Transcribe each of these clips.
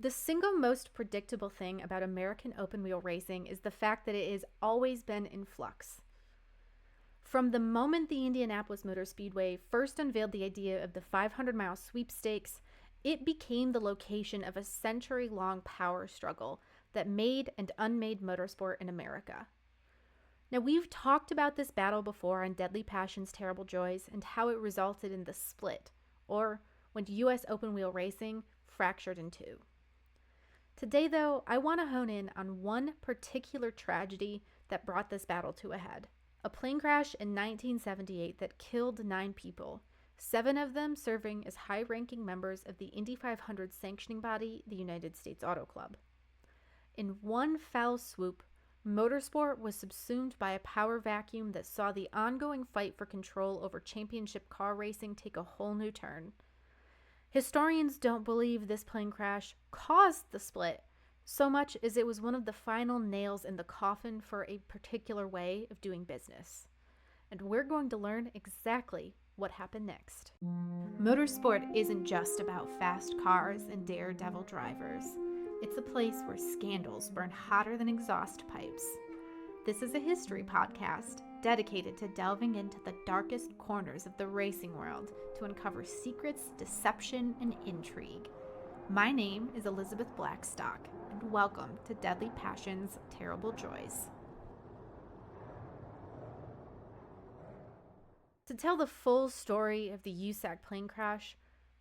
The single most predictable thing about American open-wheel racing is the fact that it has always been in flux. From the moment the Indianapolis Motor Speedway first unveiled the idea of the 500-mile sweepstakes, it became the location of a century-long power struggle that made and unmade motorsport in America. Now, we've talked about this battle before on Deadly Passions, Terrible Joys, and how it resulted in the split, or when U.S. open-wheel racing fractured in two. Today, though, I want to hone in on one particular tragedy that brought this battle to a head. A plane crash in 1978 that killed 9 people, 7 of them serving as high-ranking members of the Indy 500 sanctioning body, the United States Auto Club. In one foul swoop, motorsport was subsumed by a power vacuum that saw the ongoing fight for control over championship car racing take a whole new turn. Historians don't believe this plane crash caused the split, so much as it was one of the final nails in the coffin for a particular way of doing business. And we're going to learn exactly what happened next. Motorsport isn't just about fast cars and daredevil drivers. It's a place where scandals burn hotter than exhaust pipes. This is a history podcast dedicated to delving into the darkest corners of the racing world to uncover secrets, deception, and intrigue. My name is Elizabeth Blackstock, and welcome to Deadly Passions, Terrible Joys. To tell the full story of the USAC plane crash,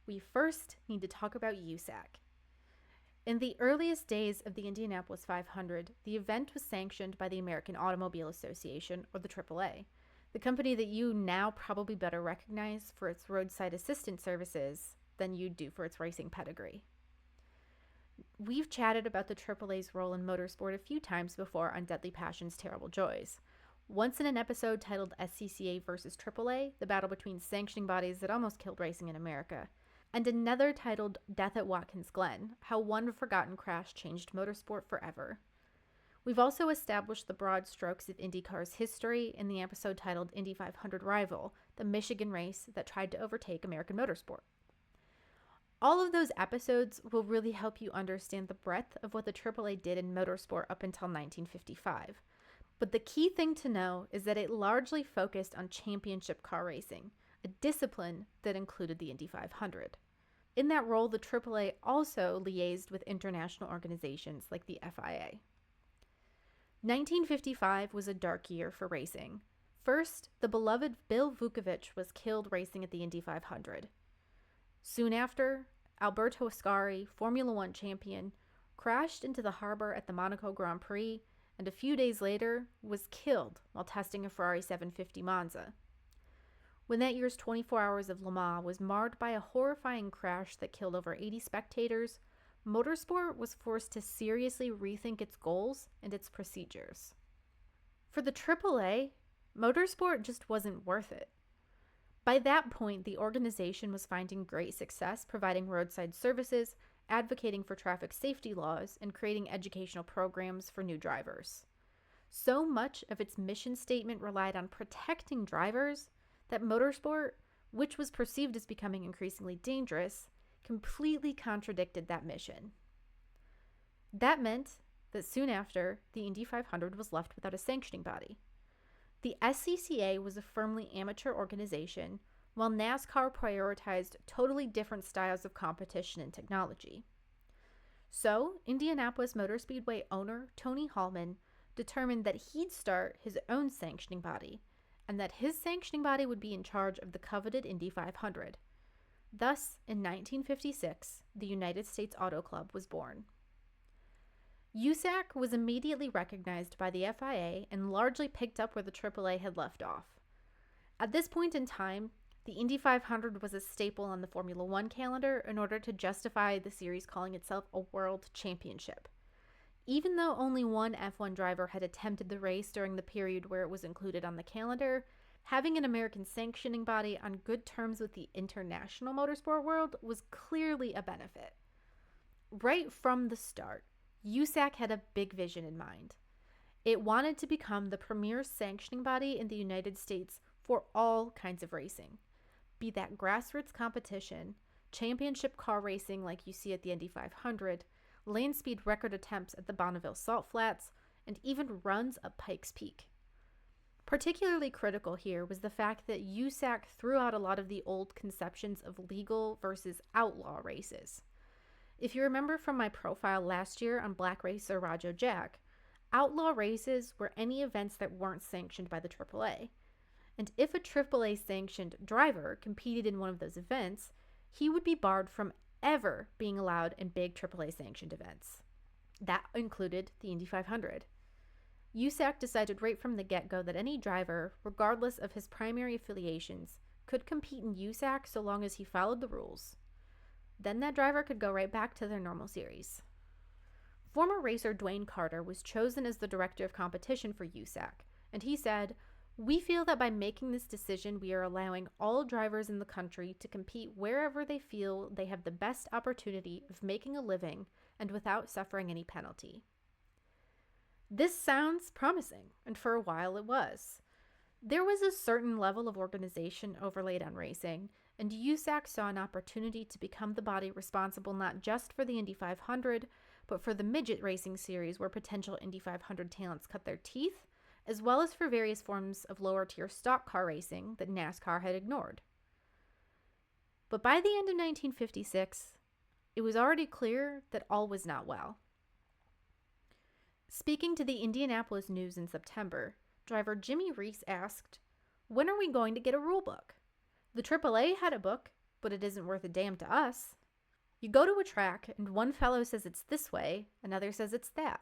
we first need to talk about USAC. In the earliest days of the Indianapolis 500, the event was sanctioned by the American Automobile Association, or the AAA, the company that you now probably better recognize for its roadside assistance services than you do for its racing pedigree. We've chatted about the AAA's role in motorsport a few times before on Deadly Passions, Terrible Joys. Once in an episode titled SCCA versus AAA, the battle between sanctioning bodies that almost killed racing in America, and another titled Death at Watkins Glen, how one forgotten crash changed motorsport forever. We've also established the broad strokes of IndyCar's history in the episode titled Indy 500 Rival, the Michigan race that tried to overtake American motorsport. All of those episodes will really help you understand the breadth of what the AAA did in motorsport up until 1955. But the key thing to know is that it largely focused on championship car racing, a discipline that included the Indy 500. In that role, the AAA also liaised with international organizations like the FIA. 1955 was a dark year for racing. First, the beloved Bill Vukovich was killed racing at the Indy 500. Soon after, Alberto Ascari, Formula One champion, crashed into the harbor at the Monaco Grand Prix, and a few days later was killed while testing a Ferrari 750 Monza. When that year's 24 Hours of Le Mans was marred by a horrifying crash that killed over 80 spectators, motorsport was forced to seriously rethink its goals and its procedures. For the AAA, motorsport just wasn't worth it. By that point, the organization was finding great success providing roadside services, advocating for traffic safety laws, and creating educational programs for new drivers. So much of its mission statement relied on protecting drivers that motorsport, which was perceived as becoming increasingly dangerous, completely contradicted that mission. That meant that soon after, the Indy 500 was left without a sanctioning body. The SCCA was a firmly amateur organization, while NASCAR prioritized totally different styles of competition and technology. So, Indianapolis Motor Speedway owner Tony Hallman determined that he'd start his own sanctioning body, and that his sanctioning body would be in charge of the coveted Indy 500. Thus, in 1956, the United States Auto Club was born. USAC was immediately recognized by the FIA and largely picked up where the AAA had left off. At this point in time, the Indy 500 was a staple on the Formula One calendar in order to justify the series calling itself a world championship. Even though only one F1 driver had attempted the race during the period where it was included on the calendar, having an American sanctioning body on good terms with the international motorsport world was clearly a benefit. Right from the start, USAC had a big vision in mind. It wanted to become the premier sanctioning body in the United States for all kinds of racing, be that grassroots competition, championship car racing like you see at the Indy 500, land speed record attempts at the Bonneville Salt Flats, and even runs up Pikes Peak. Particularly critical here was the fact that USAC threw out a lot of the old conceptions of legal versus outlaw races. If you remember from my profile last year on Black Racer Rajo Jack, outlaw races were any events that weren't sanctioned by the AAA. And if a AAA sanctioned driver competed in one of those events, he would be barred from ever being allowed in big AAA sanctioned events. That included the Indy 500. USAC decided right from the get-go that any driver, regardless of his primary affiliations, could compete in USAC so long as he followed the rules. Then that driver could go right back to their normal series. Former racer Dwayne Carter was chosen as the director of competition for USAC, and he said, "We feel that by making this decision, we are allowing all drivers in the country to compete wherever they feel they have the best opportunity of making a living and without suffering any penalty." This sounds promising, and for a while it was. There was a certain level of organization overlaid on racing, and USAC saw an opportunity to become the body responsible not just for the Indy 500, but for the midget racing series where potential Indy 500 talents cut their teeth, as well as for various forms of lower-tier stock car racing that NASCAR had ignored. But by the end of 1956, it was already clear that all was not well. Speaking to the Indianapolis News in September, driver Jimmy Reese asked, "When are we going to get a rule book? The AAA had a book, but it isn't worth a damn to us. You go to a track and one fellow says it's this way, another says it's that.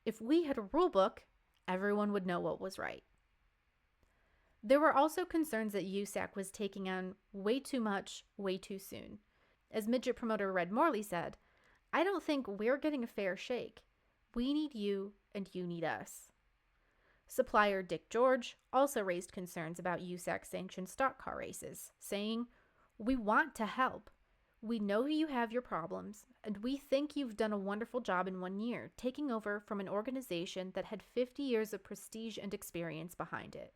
If we had a rule book, everyone would know what was right." There were also concerns that USAC was taking on way too much, way too soon. As midget promoter Red Morley said, "I don't think we're getting a fair shake. We need you, and you need us." Supplier Dick George also raised concerns about USAC-sanctioned stock car races, saying, "We want to help. We know you have your problems, and we think you've done a wonderful job in 1 year, taking over from an organization that had 50 years of prestige and experience behind it.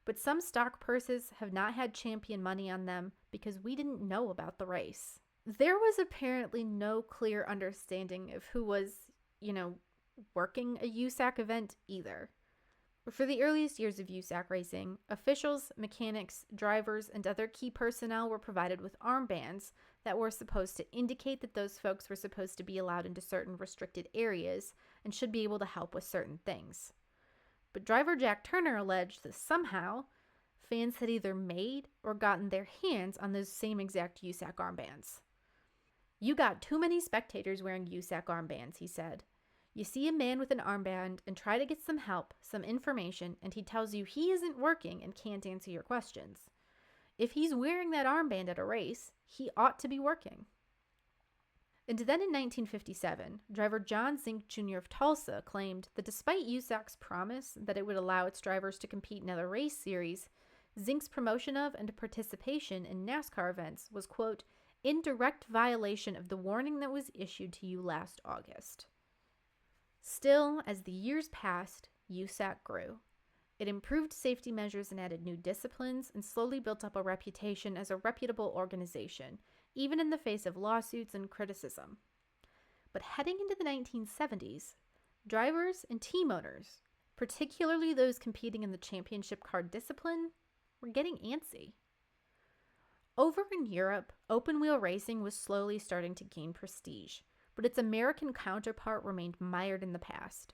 But some stock purses have not had champion money on them because we didn't know about the race." There was apparently no clear understanding of who was, working a USAC event either. For the earliest years of USAC racing, officials, mechanics, drivers, and other key personnel were provided with armbands that were supposed to indicate that those folks were supposed to be allowed into certain restricted areas and should be able to help with certain things. But driver Jack Turner alleged that somehow fans had either made or gotten their hands on those same exact USAC armbands. "You got too many spectators wearing USAC armbands," he said. "You see a man with an armband and try to get some help, some information, and he tells you he isn't working and can't answer your questions. If he's wearing that armband at a race, he ought to be working." And then in 1957, driver John Zink Jr. of Tulsa claimed that despite USAC's promise that it would allow its drivers to compete in other race series, Zink's promotion of and participation in NASCAR events was, quote, "in direct violation of the warning that was issued to you last August." Still, as the years passed, USAC grew. It improved safety measures and added new disciplines and slowly built up a reputation as a reputable organization, even in the face of lawsuits and criticism. But heading into the 1970s, drivers and team owners, particularly those competing in the championship car discipline, were getting antsy. Over in Europe, open-wheel racing was slowly starting to gain prestige, but its American counterpart remained mired in the past.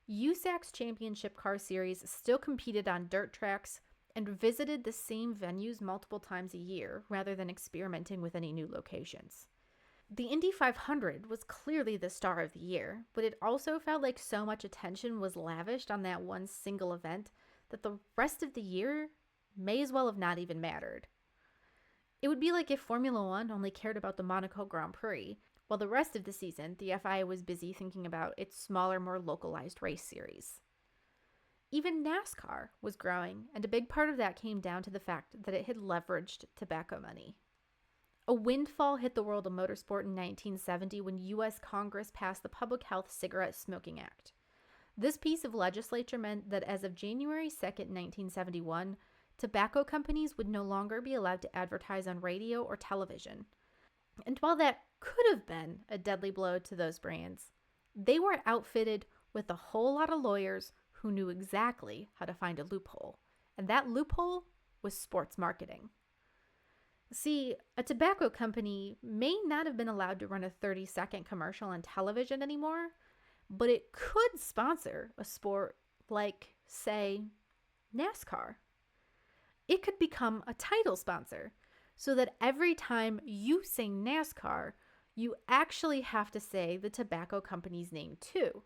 USAC's championship car series still competed on dirt tracks and visited the same venues multiple times a year, rather than experimenting with any new locations. The Indy 500 was clearly the star of the year, but it also felt like so much attention was lavished on that one single event that the rest of the year may as well have not even mattered. It would be like if Formula One only cared about the Monaco Grand Prix, while the rest of the season, the FIA was busy thinking about its smaller, more localized race series. Even NASCAR was growing, and a big part of that came down to the fact that it had leveraged tobacco money. A windfall hit the world of motorsport in 1970 when U.S. Congress passed the Public Health Cigarette Smoking Act. This piece of legislature meant that as of January 2nd, 1971, tobacco companies would no longer be allowed to advertise on radio or television. And while that could have been a deadly blow to those brands, they were outfitted with a whole lot of lawyers who knew exactly how to find a loophole. And that loophole was sports marketing. See, a tobacco company may not have been allowed to run a 30-second commercial on television anymore, but it could sponsor a sport like, say, NASCAR. It could become a title sponsor so that every time you say NASCAR, you actually have to say the tobacco company's name too.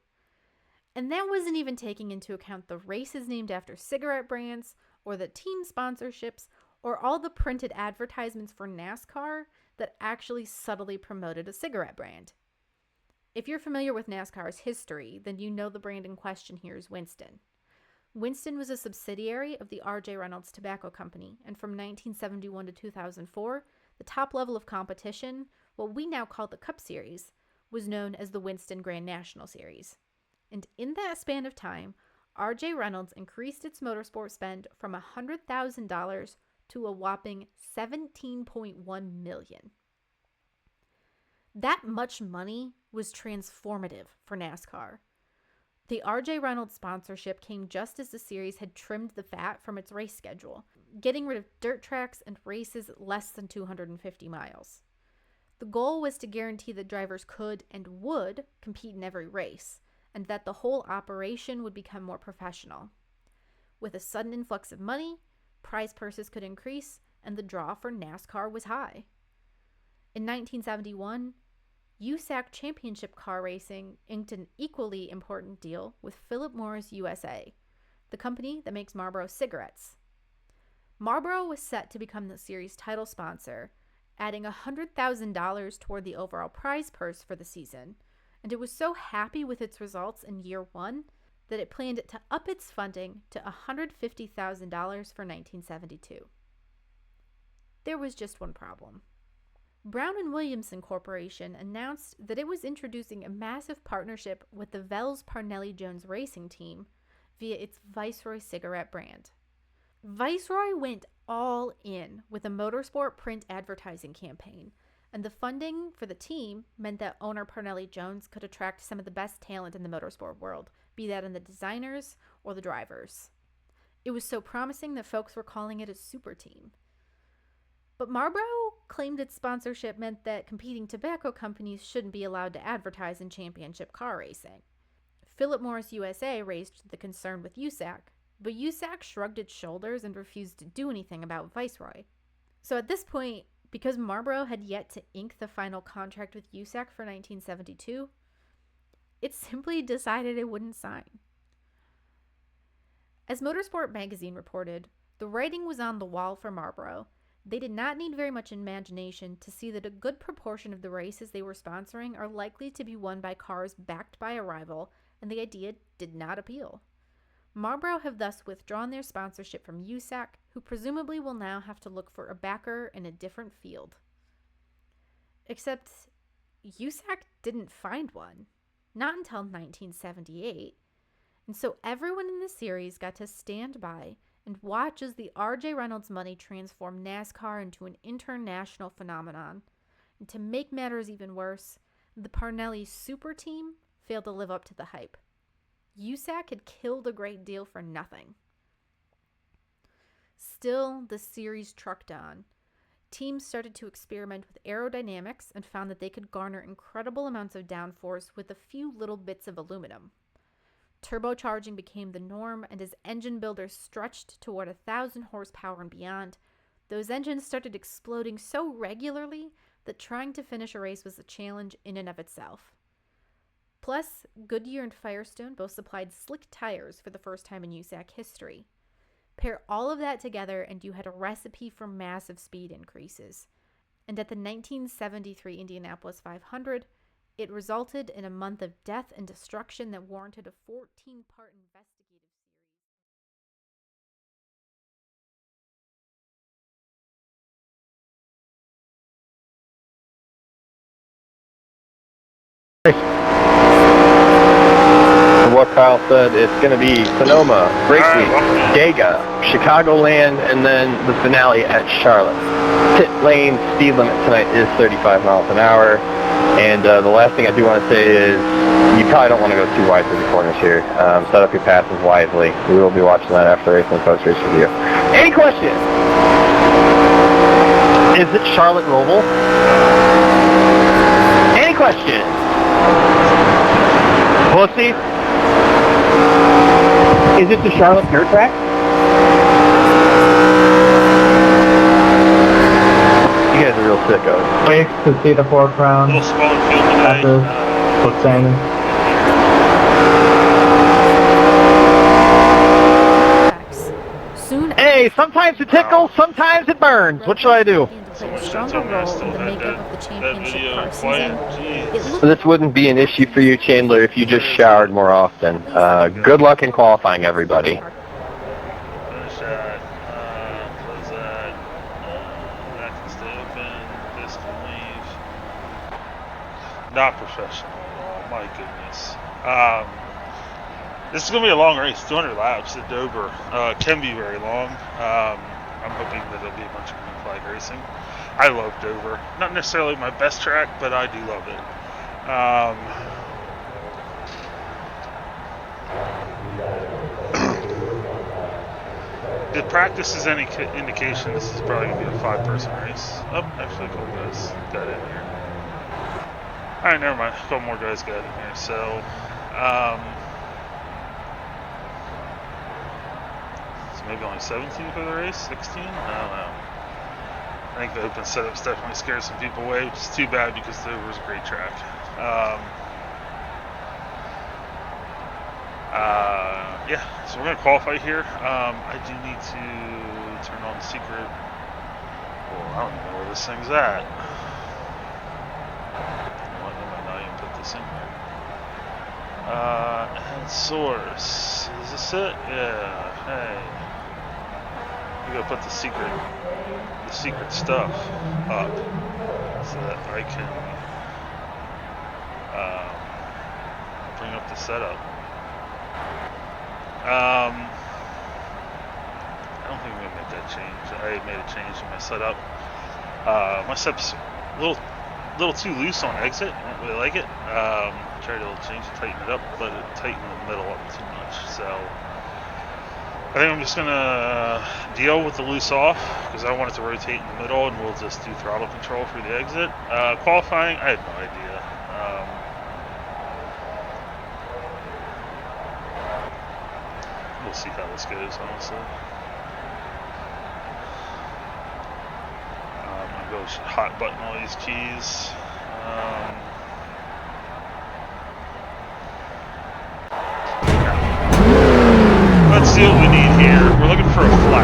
And that wasn't even taking into account the races named after cigarette brands or the team sponsorships or all the printed advertisements for NASCAR that actually subtly promoted a cigarette brand. If you're familiar with NASCAR's history, then you know the brand in question here is Winston. Winston was a subsidiary of the R.J. Reynolds Tobacco Company, and from 1971 to 2004, the top level of competition, what we now call the Cup Series, was known as the Winston Grand National Series. And in that span of time, R.J. Reynolds increased its motorsport spend from $100,000 to a whopping $17.1 million. That much money was transformative for NASCAR. The R.J. Reynolds sponsorship came just as the series had trimmed the fat from its race schedule, getting rid of dirt tracks and races less than 250 miles. The goal was to guarantee that drivers could and would compete in every race, and that the whole operation would become more professional. With a sudden influx of money, prize purses could increase, and the draw for NASCAR was high. In 1971, USAC Championship Car Racing inked an equally important deal with Philip Morris USA, the company that makes Marlboro cigarettes. Marlboro was set to become the series' title sponsor, adding $100,000 toward the overall prize purse for the season, and it was so happy with its results in year one that it planned to up its funding to $150,000 for 1972. There was just one problem. Brown & Williamson Corporation announced that it was introducing a massive partnership with the Vels Parnelli-Jones racing team via its Viceroy cigarette brand. Viceroy went all in with a motorsport print advertising campaign, and the funding for the team meant that owner Parnelli-Jones could attract some of the best talent in the motorsport world, be that in the designers or the drivers. It was so promising that folks were calling it a super team. But Marlboro claimed its sponsorship meant that competing tobacco companies shouldn't be allowed to advertise in championship car racing. Philip Morris USA raised the concern with USAC, but USAC shrugged its shoulders and refused to do anything about Viceroy. So at this point, because Marlboro had yet to ink the final contract with USAC for 1972, it simply decided it wouldn't sign. As Motorsport magazine reported, the writing was on the wall for Marlboro. They did not need very much imagination to see that a good proportion of the races they were sponsoring are likely to be won by cars backed by a rival, and the idea did not appeal. Marlboro have thus withdrawn their sponsorship from USAC, who presumably will now have to look for a backer in a different field. Except USAC didn't find one, not until 1978, and so everyone in the series got to stand by and watch as the R.J. Reynolds money transformed NASCAR into an international phenomenon. And to make matters even worse, the Parnelli super team failed to live up to the hype. USAC had killed a great deal for nothing. Still, the series trucked on. Teams started to experiment with aerodynamics and found that they could garner incredible amounts of downforce with a few little bits of aluminum. Turbocharging became the norm, and as engine builders stretched toward 1,000 horsepower and beyond, those engines started exploding so regularly that trying to finish a race was a challenge in and of itself. Plus, Goodyear and Firestone both supplied slick tires for the first time in USAC history. Pair all of that together and you had a recipe for massive speed increases. And at the 1973 Indianapolis 500, it resulted in a month of death and destruction that warranted a 14-part investigative What Kyle said, it's going to be Sonoma, Break Week, Dega, Chicagoland, and then the finale at Charlotte. Pit lane speed limit tonight is 35 miles an hour. And the last thing I do want to say is you probably don't want to go too wide through the corners here. Set up your passes wisely. We will be watching that after race and post-race review. Any questions? Is it Charlotte Mobile? Any questions? Pussy? Is it the Charlotte Dirt Track? You guys are real sickos. Wait to see the 4Crown. A little smaller field today. Soon Hey, sometimes it tickles, sometimes it burns. What should I do? played a stronger role in the makeup of the championship car season. It looked This wouldn't be an issue for you, Chandler, if you just showered more often. Good luck in qualifying, everybody. Finish that. Close that. That can stay open. This can leave. Not professional. Oh my goodness. This is going to be a long race. 200 laps at Dover. Can be very long. I'm hoping that it'll be a bunch of green flag racing. I love Dover. Not necessarily my best track, but I do love it. If practice is any indication, this is probably going to be a 5-person race. Oh, actually, a couple guys got in here. Alright, never mind. A couple more guys got in here. So, maybe only 17 for the race? 16? I don't know. I think the open setup's definitely scared some people away, which is too bad because Dover's a great track. Yeah, so we're going to qualify here. I do need to turn on the secret. Well, I don't even know where this thing's at. Why did I not even put this in here? And source. Is this it? Yeah. Hey. We gotta put the secret stuff up so that I can bring up the setup. I don't think I'm gonna make that change. I made a change in my setup. My setup's a little too loose on exit. I don't really like it. Tried to change it, tighten it up, but it tightened the middle up too much. So I think I'm just gonna deal with the loose off because I want it to rotate in the middle, and we'll just do throttle control through the exit. Qualifying, I have no idea. We'll see how this goes, honestly. I'm gonna go hot button all these keys. Let's see what we need here. We're looking for a flat.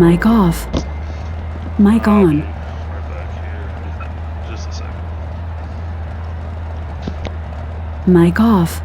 Mic off. Mic on. Right back here. Just a second. Mic off.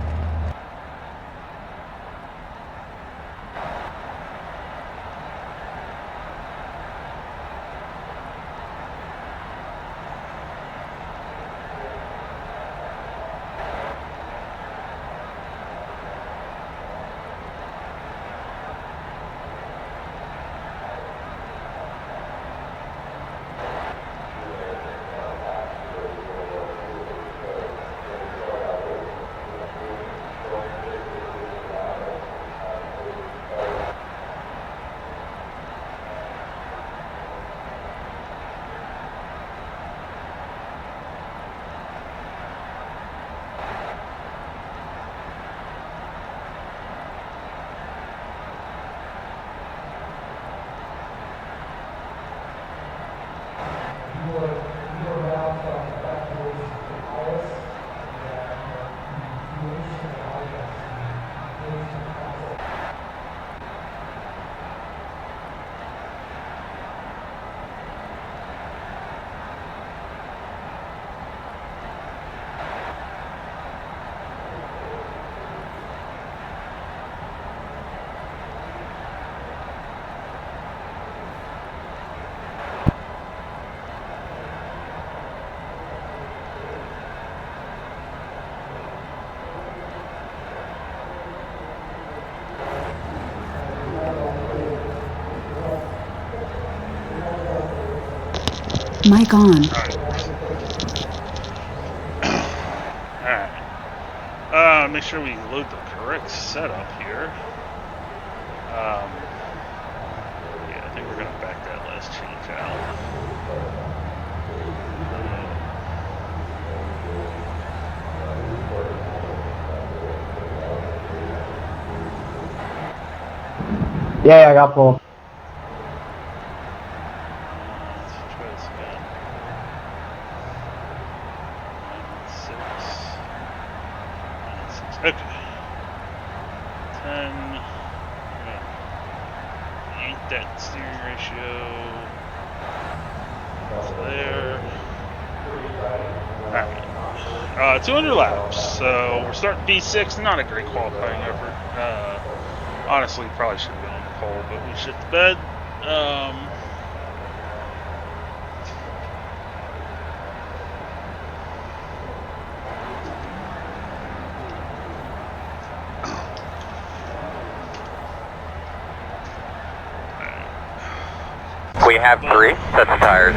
Mic on. Alright. Make sure we load the correct setup here. Yeah, I think we're going to back that last change out. Yeah, I got full. Let's try this again. 9, 6. Okay. 10. Ain't that steering ratio. That's there. Alright. 200 laps. So we're starting P6. Not a great qualifying effort. Honestly, probably should have been on the pole, but we shit the bed. We have 3 sets of tires.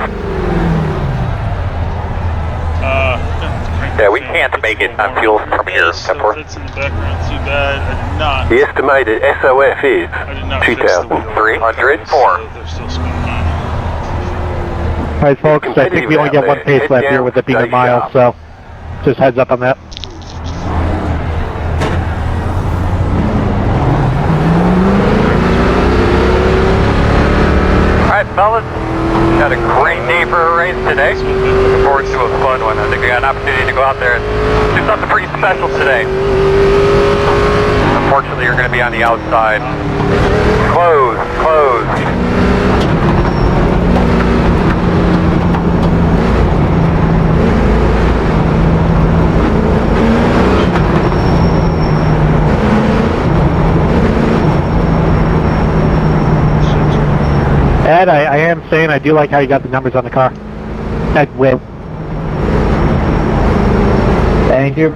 Yeah, we can't make it on fuel from here, Temper. That's in the background, too bad. I did not. The estimated SOF is I did not fix the wheel. 2,304. So they're still squeaky. Alright folks, I think we only get one pace left here with it being a mile, so just heads up on that. Alright, fellas. Had a great day for a race today. Looking forward to a fun one. I think we got an opportunity to go out there and do something pretty special today. Unfortunately, you're going to be on the outside. Closed. Ed, I am saying I do like how you got the numbers on the car. Ed will. Thank you.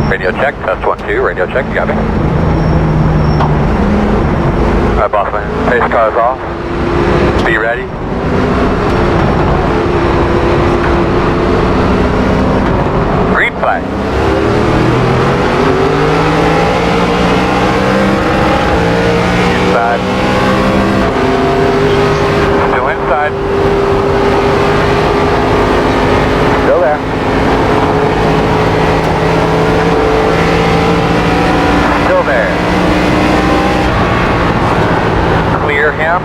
Radio check, test 1, 2, radio check, you got me. Alright, boss man, pace car's off. Be ready. Green flag. Inside. Still inside. Still there. Still there. Clear him.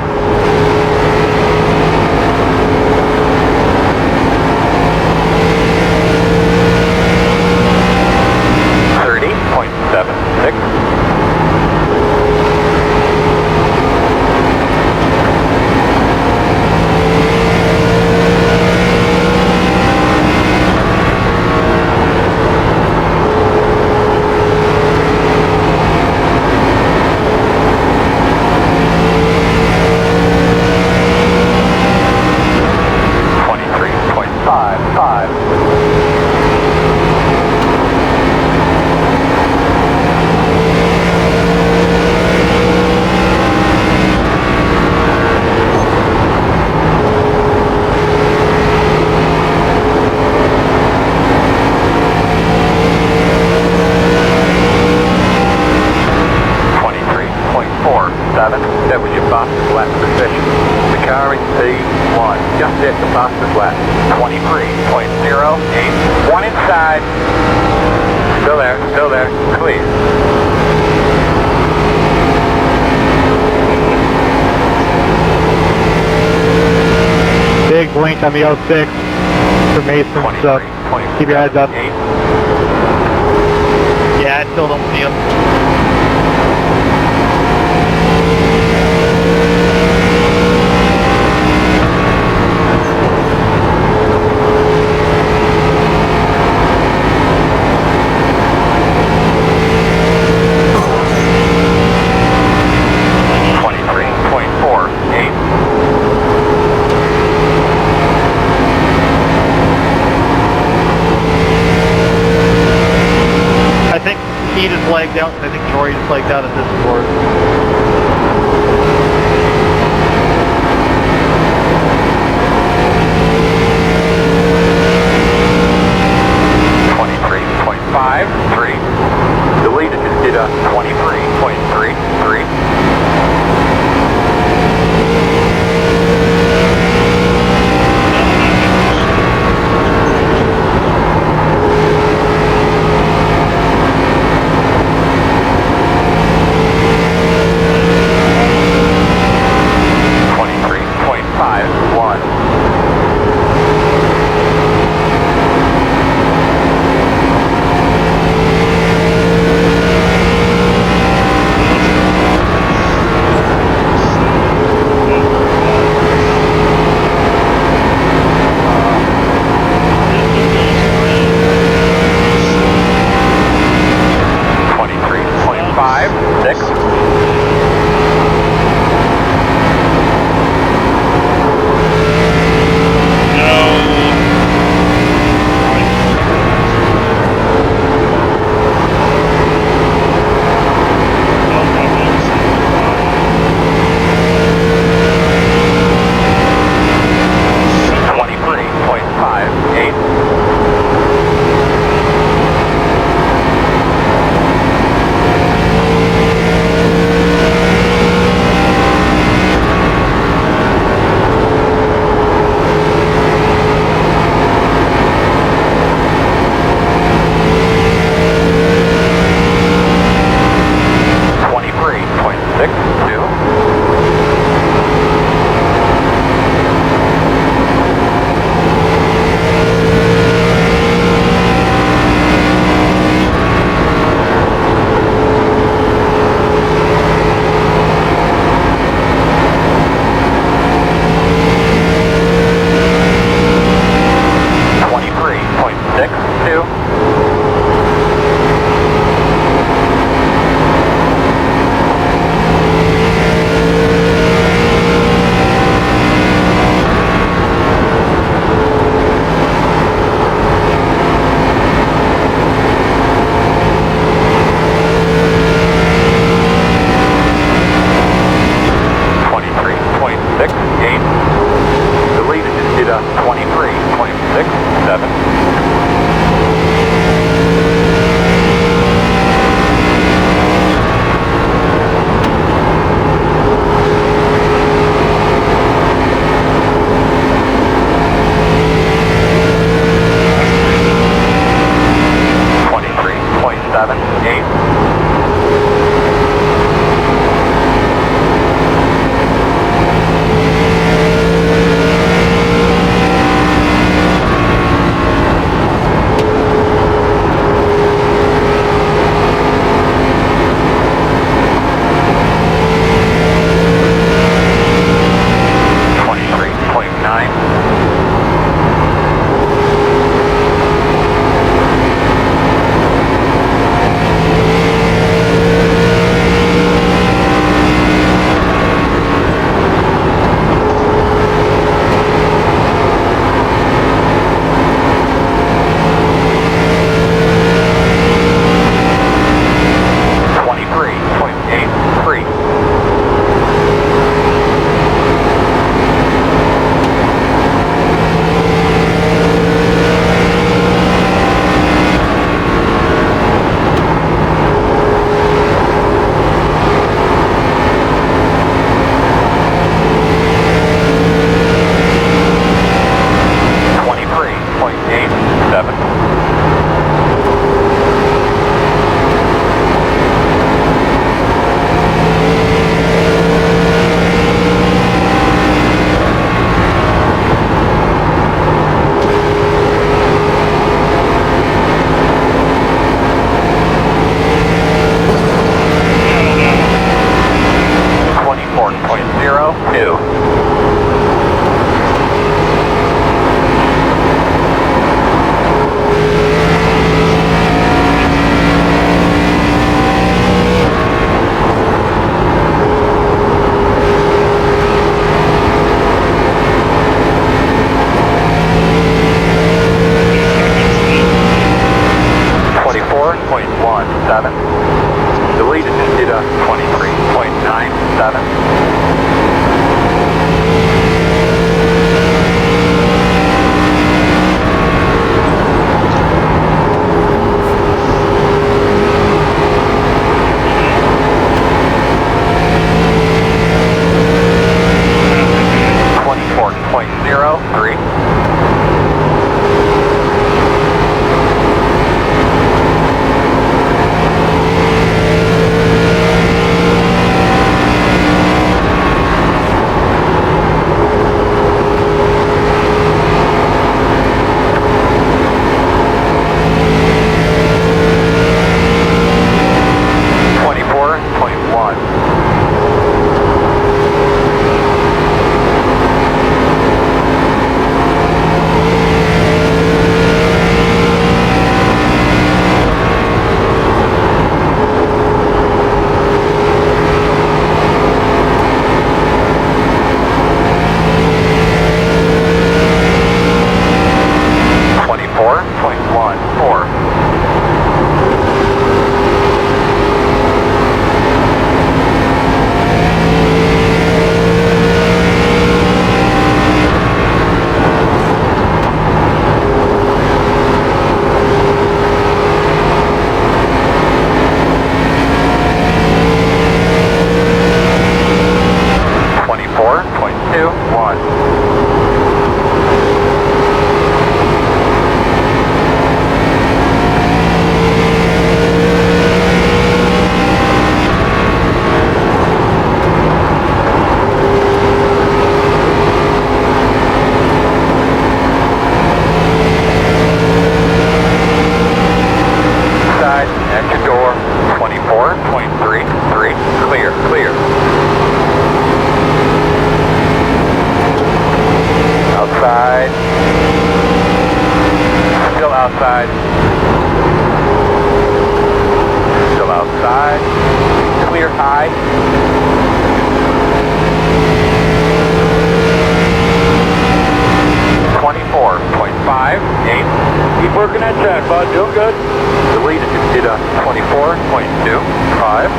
that was your fastest lap position. The car in P1, just hit the fastest lap. 23.08. One inside. Still there, clear. Big blink on the 06 for Mason, so keep your heads up. Yeah, I still don't see him. He just lagged out, and I think Troy just lagged out at this board. The leader just did a 23.33. outside. Still outside. Clear high. 24.5, aim. Keep working that track, bud. Doing good. The lead is at 24.25.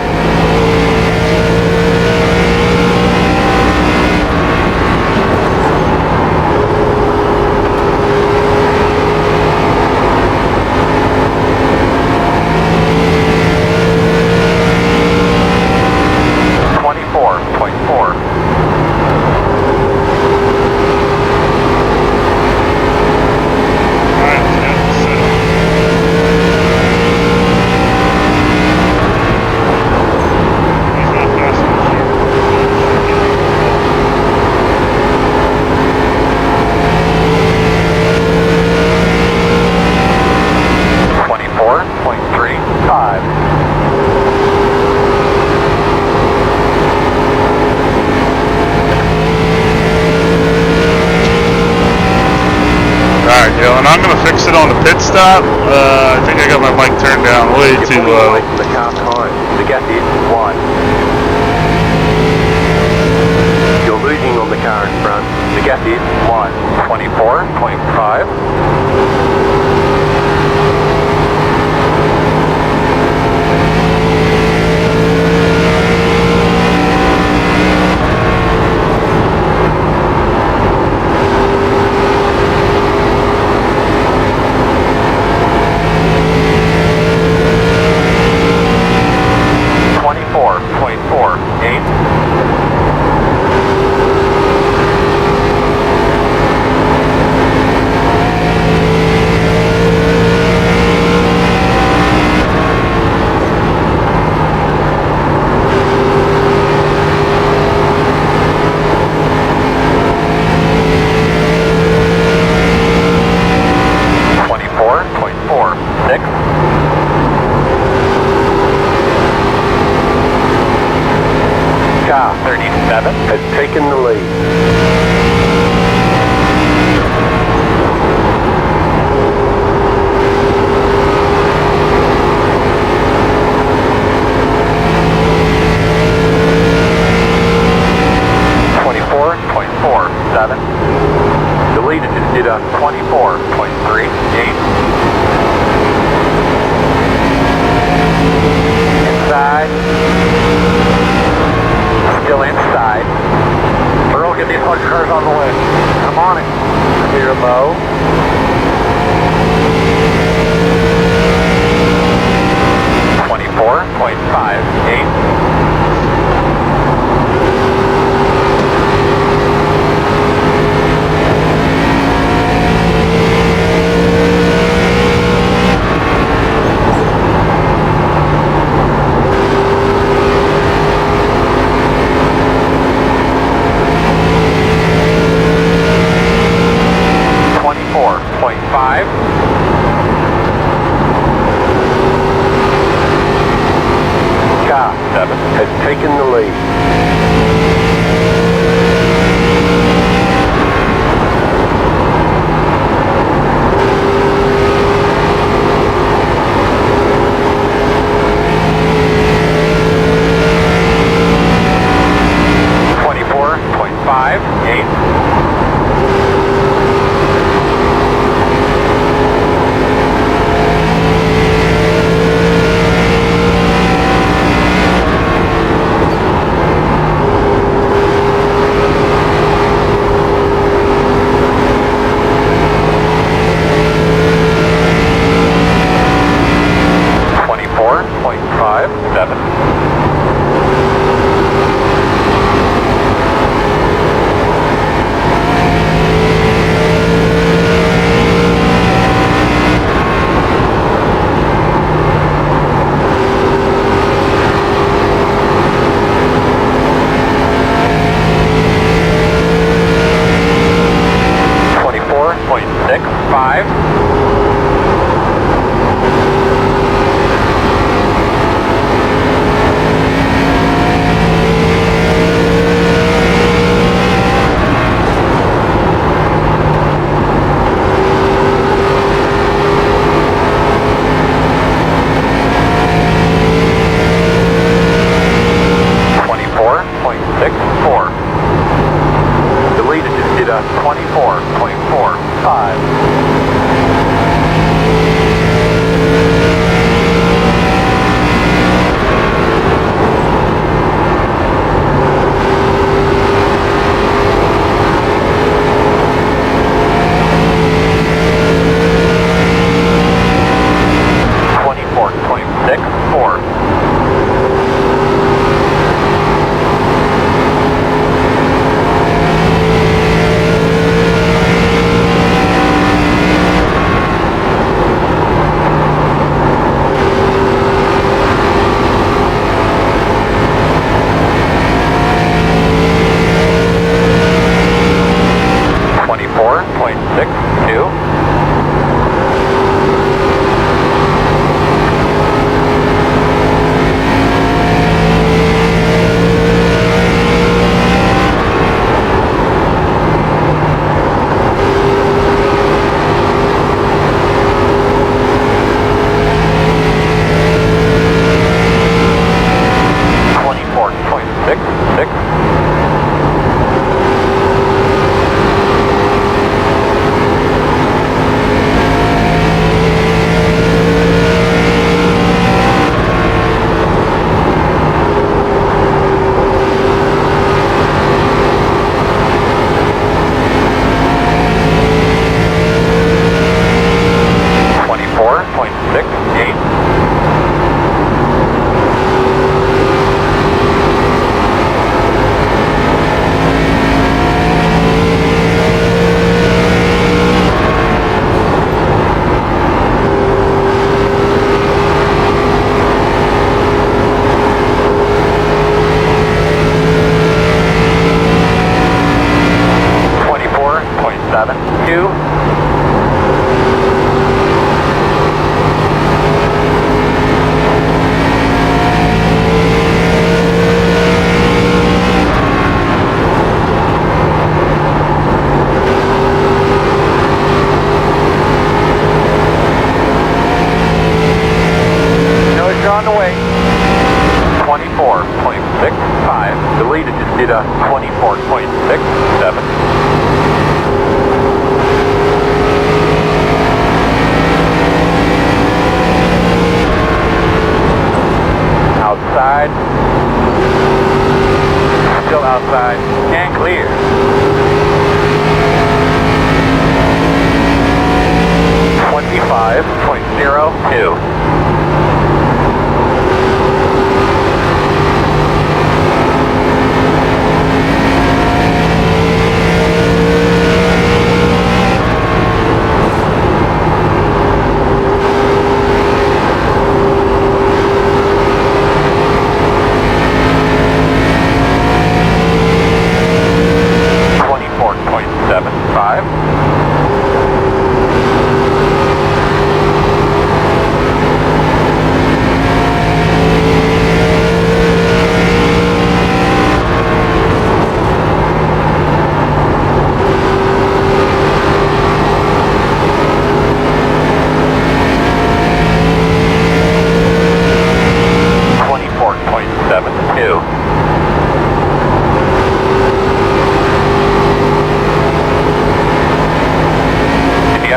And I'm gonna fix it on the pit stop. I think I got my mic turned down way too low. The car behind. The gap is 1. You're losing on the car in front. The gap is 1. 24.5. Car 37 has taken the lead. The lead is at 24.38. Inside. Still inside. Earl, get these punch cars on the way. I'm on it. Clear low. .58.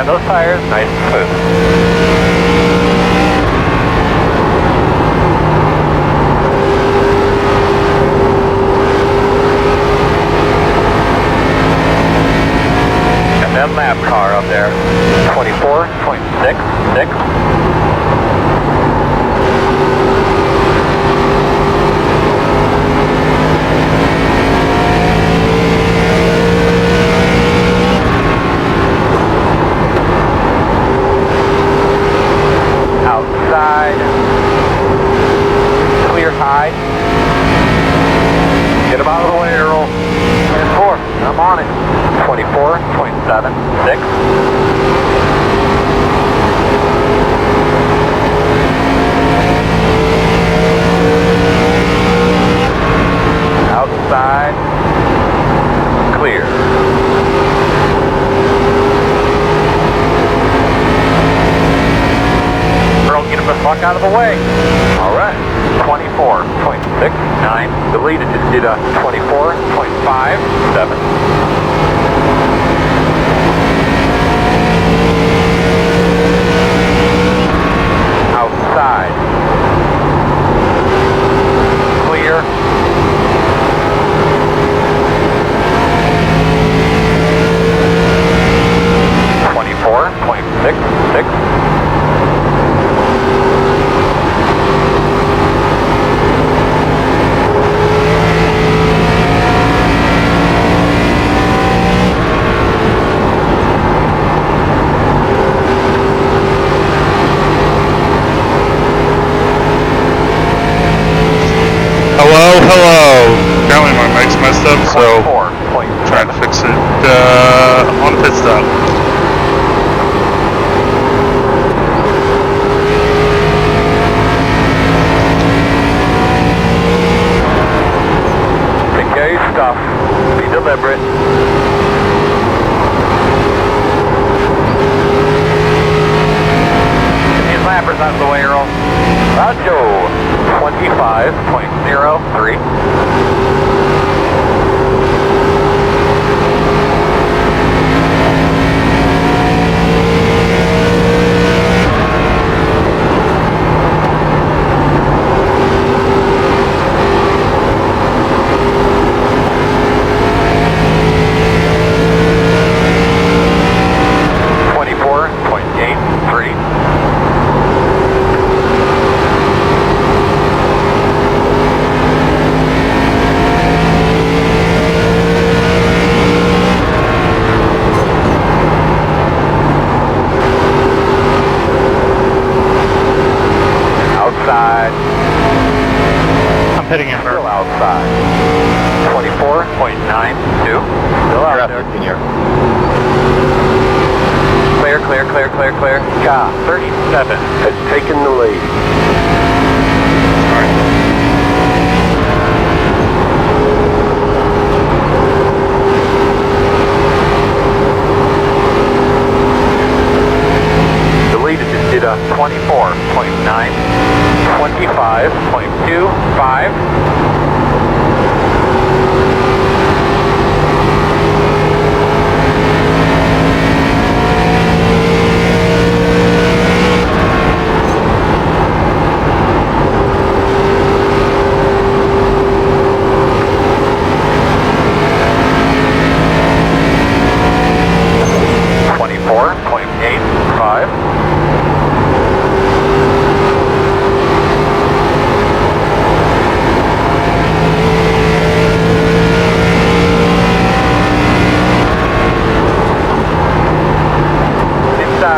Those tires, nice and smooth. And that lap car up there, 24.66. Clear high. Get him out of the way, Earl. 10-4. I'm on it. 24.76. Outside. Clear. Earl, get him the fuck out of the way. All right. 24.69. Deleted. Just did a 24.57. Outside. Clear. .66. Hello. Apparently my mic's messed up, so trying to fix it on the pit stop. Take care of your stuff. Be deliberate. These lappers out of the way, Earl. Roger. 25.03. clear, clear, clear. Car 37 has taken the lead. The lead just did a 24.9, 25.25.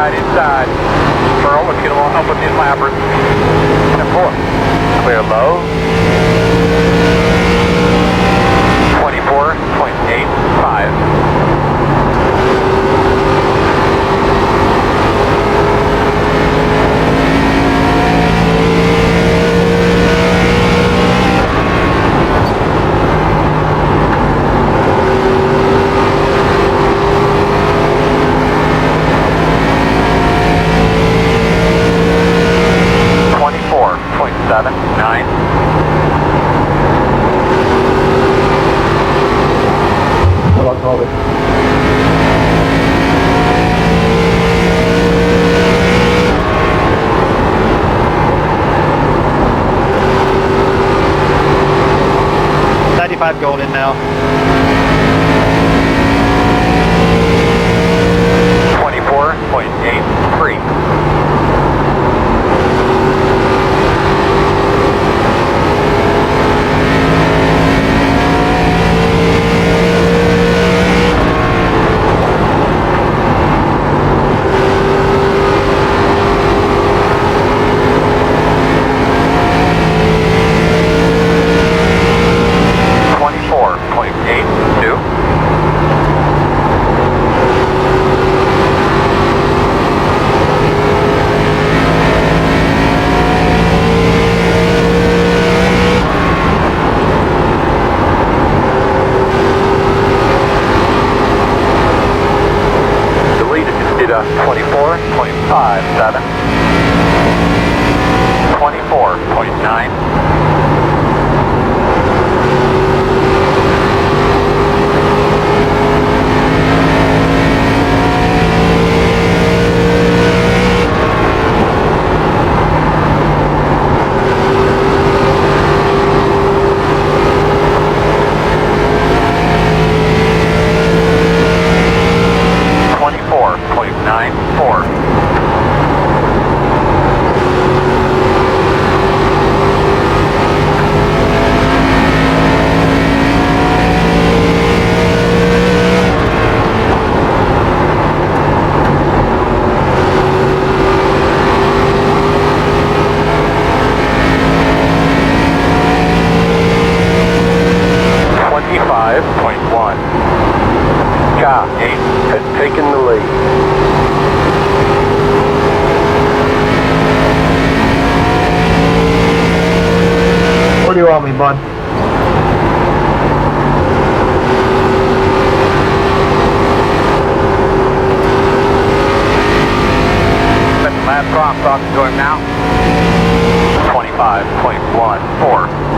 Inside. Pearl, let's get along up with these lappers. And 4. Clear low. 24.85. Going in now. 24.83. you on me, bud? Last crosstalk is going now. 25.14.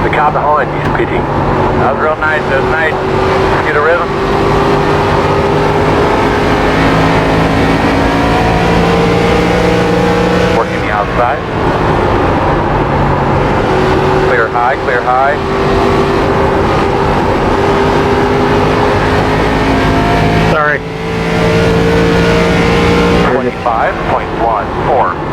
The car behind you is pitting. That was real nice, that was nice. Get a rhythm. Working the outside. Clear high, clear high. Sorry. 25.14.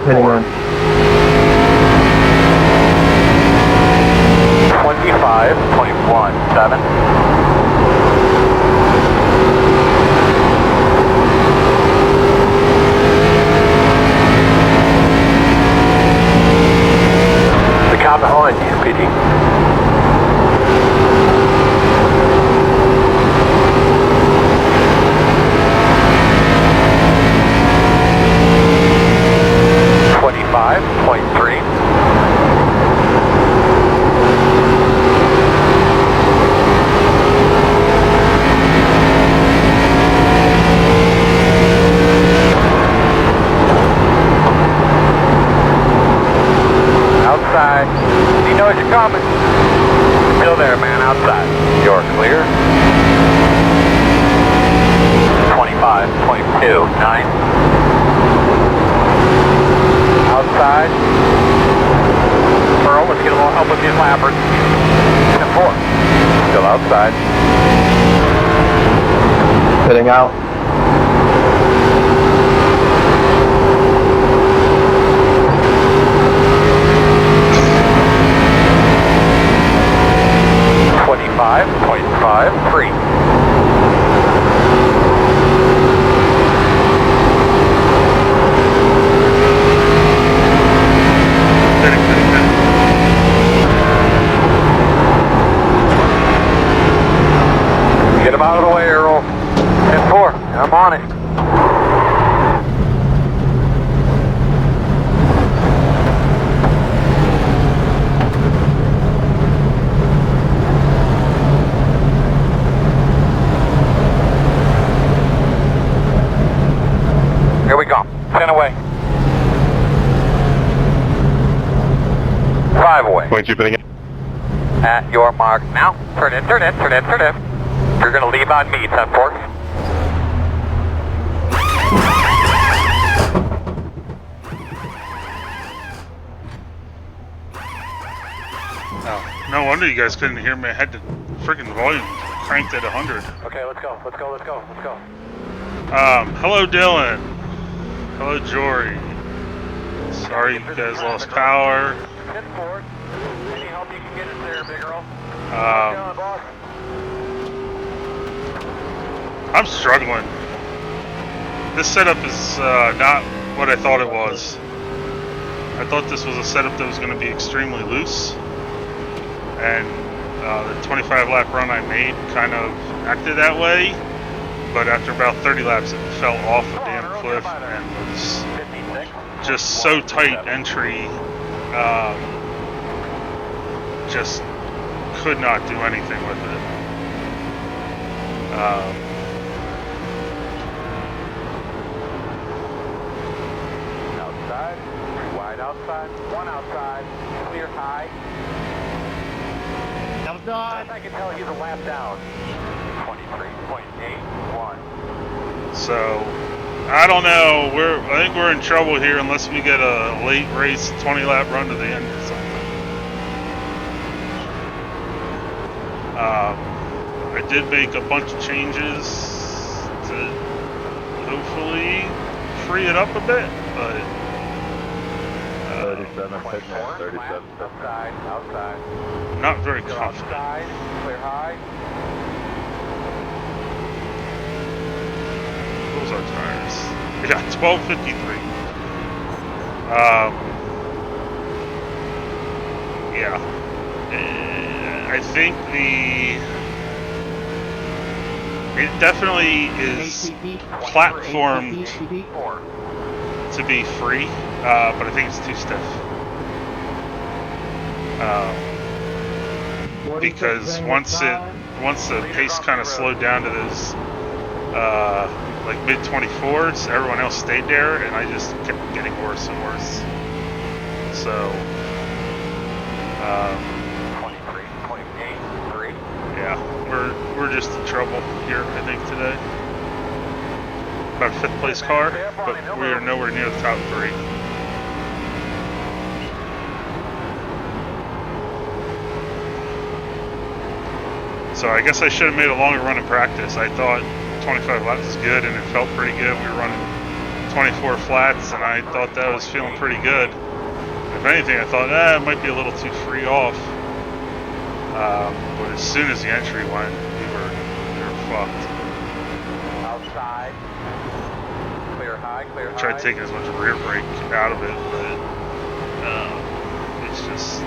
Heading on. 25.17. The car behind you, PD. Outside. He knows you're coming. Still there, man, outside. You're clear. 25.29. Outside. Earl, let's get a little help with these lappers. 10-4. Still outside. Heading out. .53. Get him out of the way, Earl. 10-4. I'm on it. Here we go. 10 away. 5 away. Point 2 putting in. At your mark now. Turn in, turn in, turn in, turn in. You're going to leave on me, 10-4. Oh, no wonder you guys couldn't hear me. I had the freaking volume cranked at 100. Okay, let's go, let's go, let's go, let's go. Hello Dylan. Hello Jory. Sorry you guys lost power. 10-4. Any help you can get us there, big Earl? I'm struggling. This setup is not what I thought it was. I thought this was a setup that was going to be extremely loose. And the 25 lap run I made kind of acted that way. But after about 30 laps it fell off a damn cliff and was just so tight entry. Just could not do anything with it. Outside, 3 wide outside, 1 outside, clear high. Outside. I can tell he's a lap down. 23.81. So, I don't know. I think we're in trouble here unless we get a late race 20 lap run to the end or something. I did make a bunch of changes to hopefully free it up a bit, but 37, 37. Outside. not very confident. Outside, clear high. Those are tires. Yeah, 1253. Yeah. I think it definitely is platformed to be free, but I think it's too stiff. Because once the pace kind of slowed down to those like mid 24s, everyone else stayed there, and I just kept getting worse and worse. So. 23.83. Yeah, we're just in trouble here, I think, today. About a 5th place car, but we are nowhere near the top 3. So I guess I should have made a longer run in practice. I thought 25 laps was good, and it felt pretty good. We were running 24 flats, and I thought that was feeling pretty good. If anything, I thought, it might be a little too free off. But as soon as the entry went, we were fucked. Outside. Clear high, clear high. Tried taking as much rear brake out of it, but it's just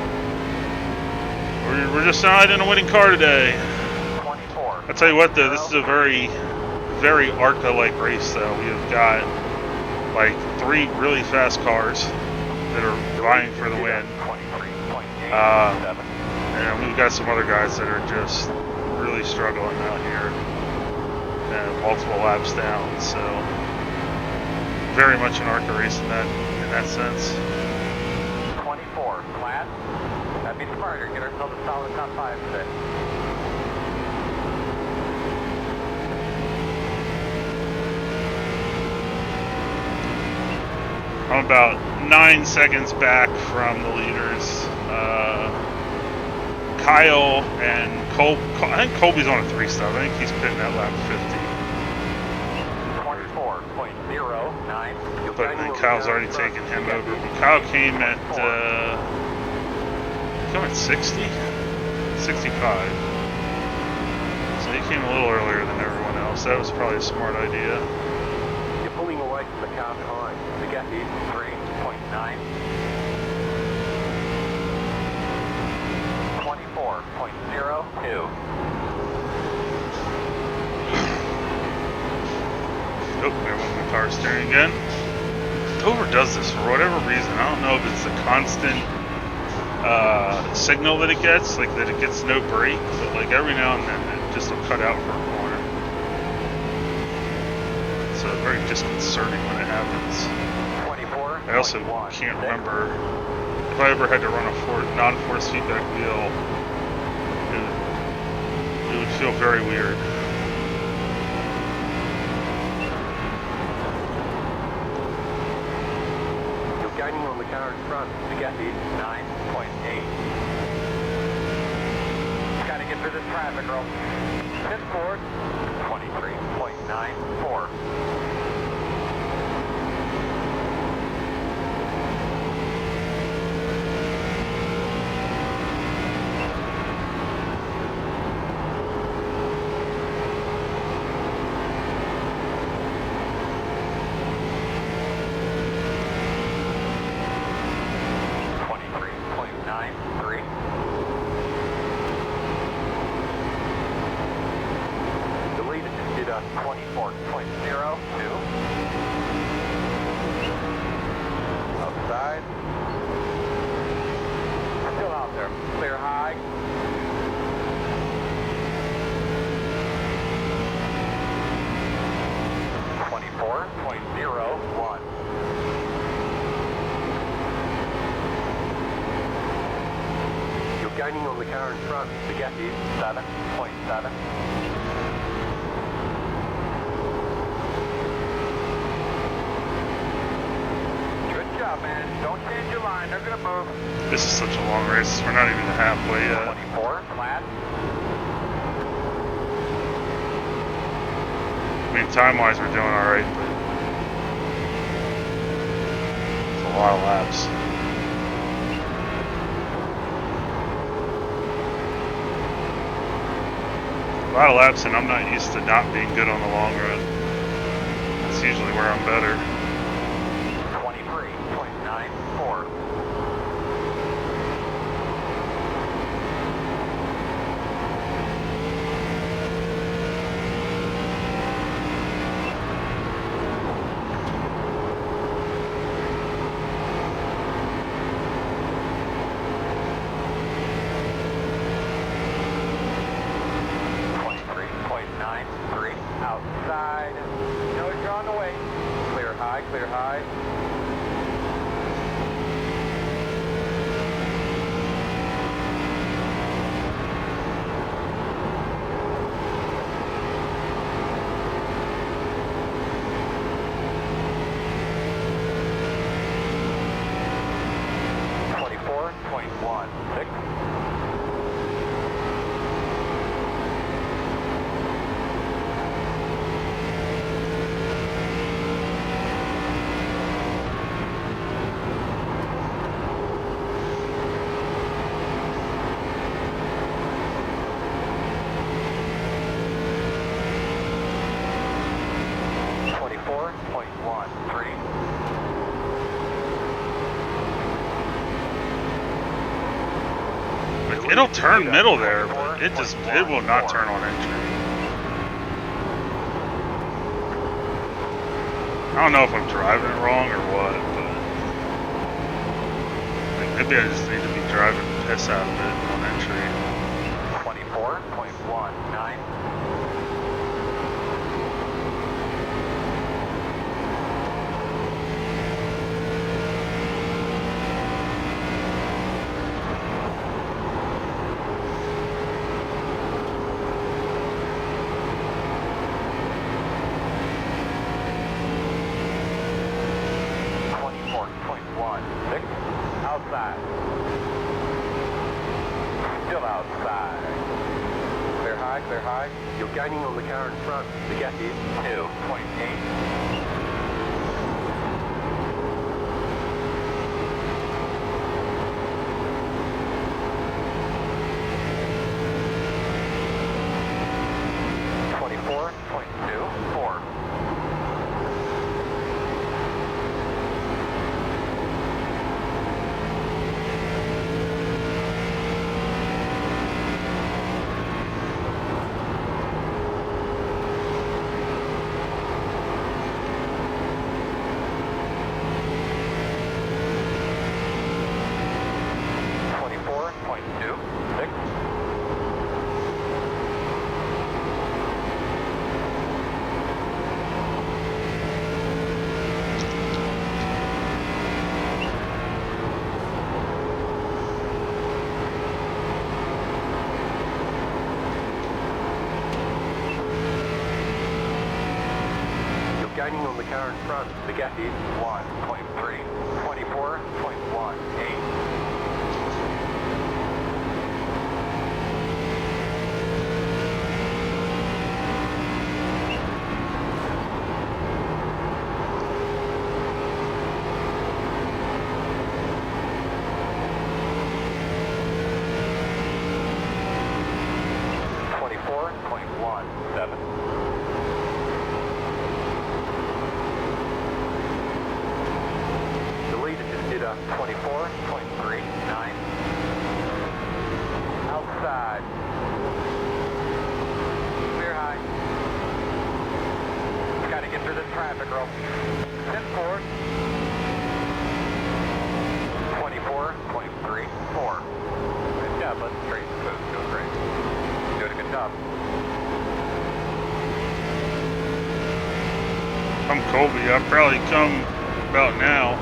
we're just not in a winning car today. 24. I'll tell you what, though, this is a very, very ARCA-like race. Though we have got like 3 really fast cars that are vying for the win. And we've got some other guys that are just really struggling out here and multiple laps down. So very much an ARCA race in that sense. 24 flat. That'd be smarter. Get ourselves a solid top 5 today. I'm about 9 seconds back from the leaders. Kyle and Cole. I think Colby's on a 3-stop. I think he's pitting at lap 24.09. But then Kyle's already taken him over. But Kyle came at 60? 65. So he came a little earlier than everyone else. That was probably a smart idea. You're pulling away from the car behind. Spaghetti 3.9. 24.02. Oh, there went my power steering again. Dover does this for whatever reason. I don't know if it's the constant signal that it gets, like that it gets no brake, but like every now and then it just will cut out for a corner. So very disconcerting when it happens. 24. I also can't remember if I ever had to run a non-force feedback wheel. It would feel very weird. You're gaining on the car in front. Spaghetti 9.8. Gotta get through this traffic, girl. Pit forward. 23.94. Gaining on the car in front. Spaghetti 7.7. Good job, man. Don't change your line. They're gonna move. This is such a long race. We're not even halfway yet. 24 flat. I mean, time-wise, we're doing all right, but it's a lot of laps. A lot of laps, and I'm not used to not being good on the long run. That's usually where I'm better. 23.94. Outside. Nose you're on the way. Clear high, clear high. It'll turn middle there, but it will not turn on entry. I don't know if I'm driving it wrong or what, but like, maybe I just need to be driving the piss out of it on entry. 24.19. Outside. Still outside. Clear high, clear high. You're gaining on the car in front. The gap is 2.8. Gaining on the car in front. The gap is 1.3. 24.18. The leader just did a 24.39. Outside. Clear high. Got to get through this traffic rope. 10 forward. 24.34. Good job, bud. Straight smooth. Doing great. Doing a good job. I'm Colby. I'll probably come about now.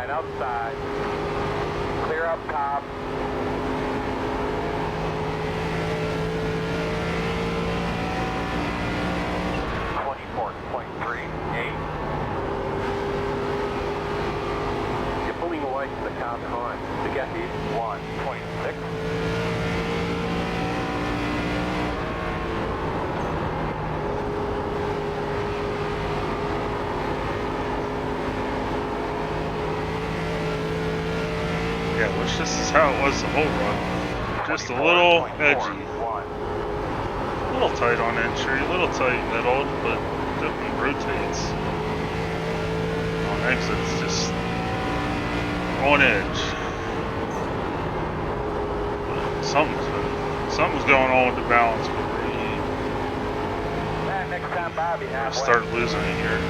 Outside. Clear up top. You're pulling away from the car behind. The gap is 1.6. Yeah, which this is how it was the whole run. Just a little edgy. A little tight on entry, a little tight middle, but definitely rotates. On exits, just on edge. Something's going on with the balance, but Next time, Bobby, I started losing it here.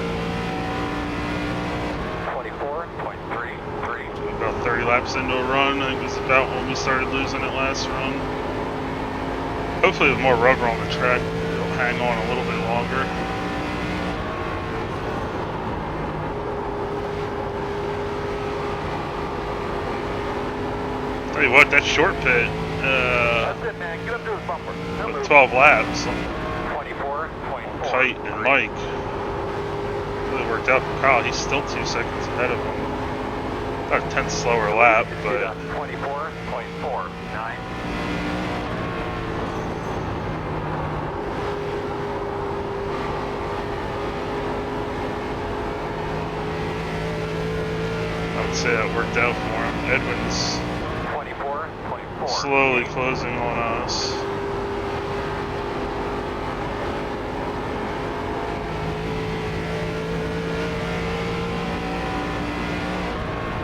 24.33. About 30 laps into a run, I think it was about when we started losing it last run. Hopefully with more rubber on the track, it'll hang on a little bit longer. Tell you what, that short pit, That's it, man. Get up to his bumper. with 12 laps, 24.4. Kite and Mike, really worked out for Kyle. He's still 2 seconds ahead of him. About a 10th slower lap, but 24.49. I'd say that worked out for him. Edwin's 24, 24. slowly closing on us.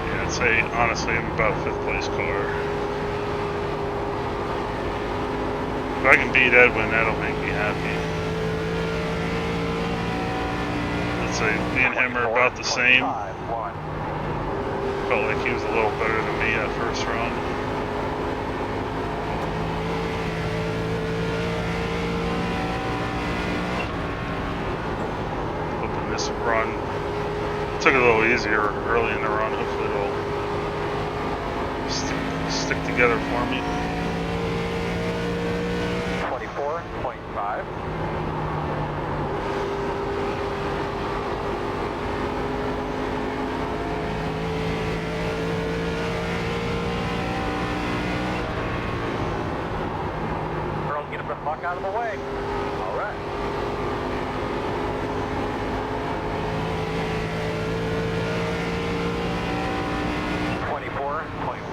Yeah, I'd say, honestly, I'm about a 5th place car. If I can beat Edwin, that'll make me happy. I'd say me and him are about the same. Felt like he was a little better than me that first run. Hoping this run took it a little easier early in the run. Hopefully it'll stick together for me. 24.5. Get him the fuck out of the way. All right.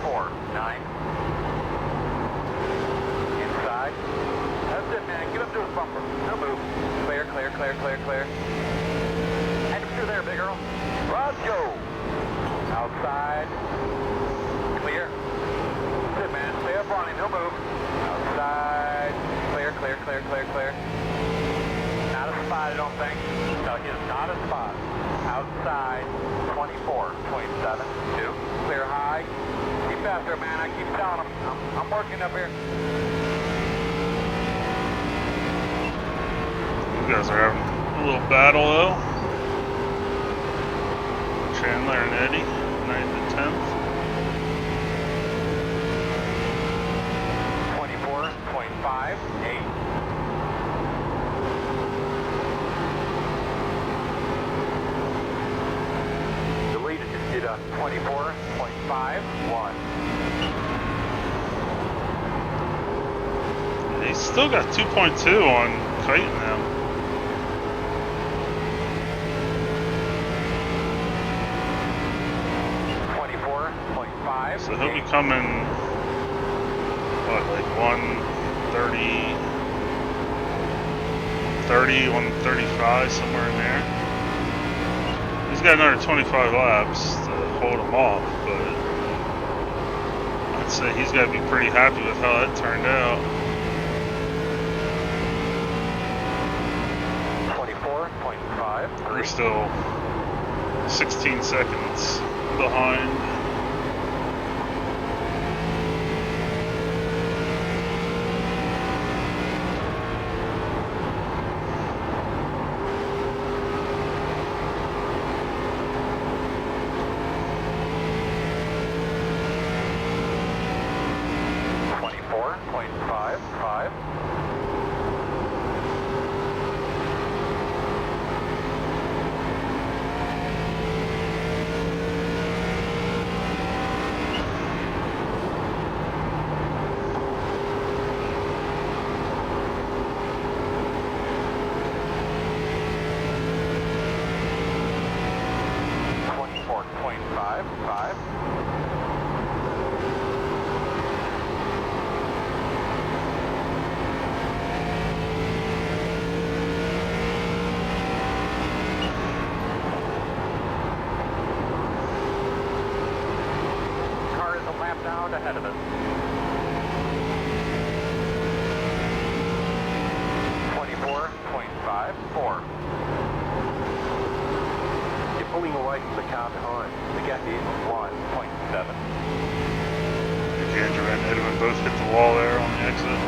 .49. Inside. That's it, man. Get up to his bumper. No move. Clear, clear, clear, clear, clear. Head him through there, big girl. Roger. Outside. Clear. That's it, man. Stay up on him. No move. Outside. Clear, clear, clear, clear, clear. Not a spot, I don't think. No, he is not a spot. Outside. 24, 27, 2. Clear high. Keep faster, man. I keep telling him. I'm working up here. You guys are having a little battle though. Chandler and Eddie, 9th and 10th. 24.5, 8. Deleted, just did a 24.5, 1. He's still got 2.2 on Kite now. So he'll be coming, what, like 130, 135, somewhere in there. He's got another 25 laps to hold him off, but I'd say he's got to be pretty happy with how that turned out. 24.5. We're still 16 seconds behind. Ahead of us. 24.54. You're pulling away from the car behind. The gap is 1.7. Andrew and Edwin both hit the wall there on the exit.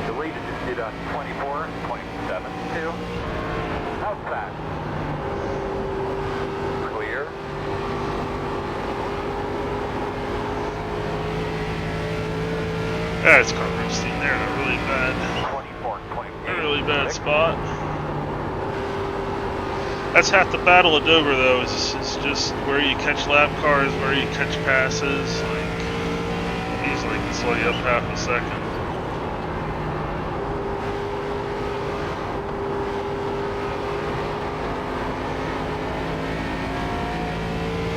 Deleted, just did a 24.72. Outside. Clear. Yeah, it's car roasting there in a really bad 24.8. spot. That's half the battle of Dover, though. It's just where you catch lap cars, where you catch passes. Like, easily can slow you up half a second.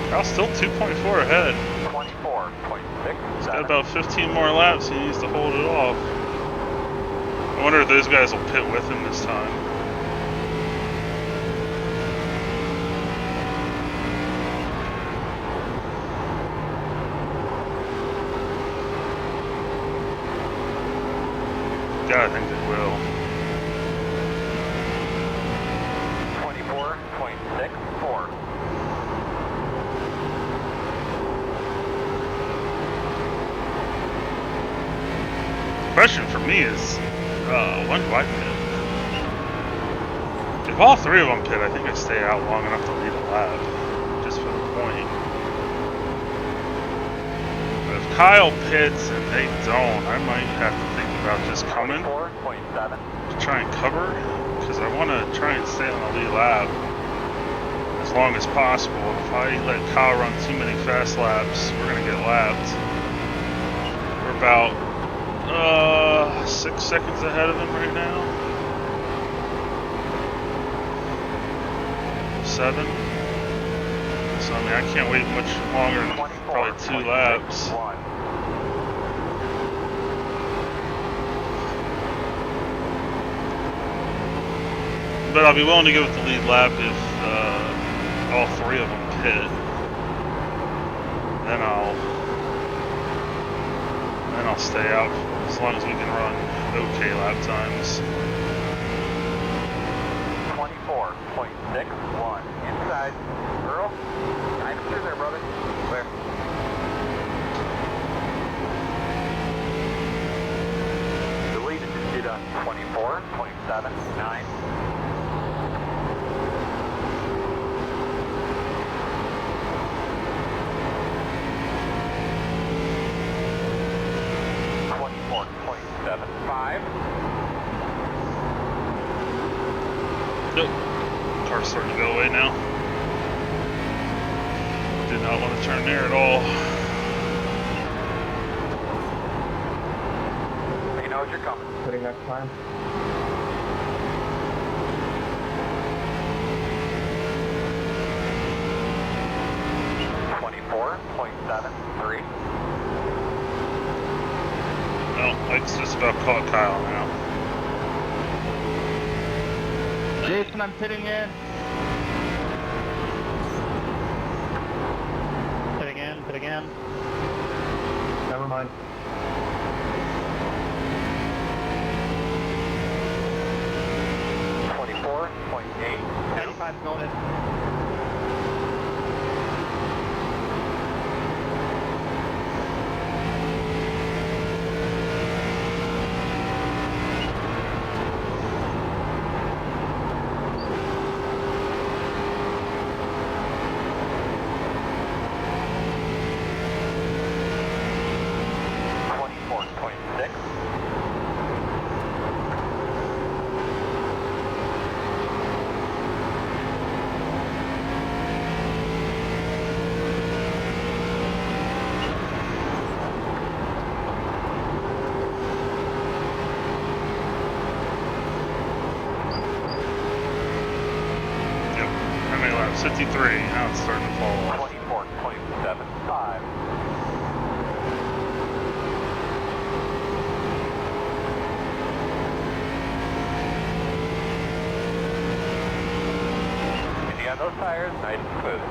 Kyle's still 2.4 ahead. 24.6. He's got about 15 more laps. He needs to hold it off. I wonder if those guys will pit with him this time. God, I think they will. 24.64. Question for me is, when do I pit? If all three of them pit, I think I stay out long enough to lead a lap, just for the point. But if Kyle pits and they don't, I might have to think about just coming 24.7. to try and cover, because I want to try and stay on the lead lap as long as possible. If I let Kyle run too many fast laps, we're going to get lapped. We're about 6 seconds ahead of him right now. 7. So I mean, I can't wait much longer than probably 2 laps. 1. But I'll be willing to go with the lead lap if all 3 of them pit. Then I'll stay out as long as we can run okay lap times. 24.61. Inside. Earl. I'm through there, brother. Clear. The lead is just 24.79. Nope. Car's starting to go away now. Did not want to turn there at all. He knows you're coming. Putting next time. Well, Mike's just about caught Kyle now. Jason, I'm pitting in. Pit again. Never mind. 24.8. 95 going in. Yep. How many laps? 53. Now it's starting to fall off. 24.75. And you got those tires nice and smooth.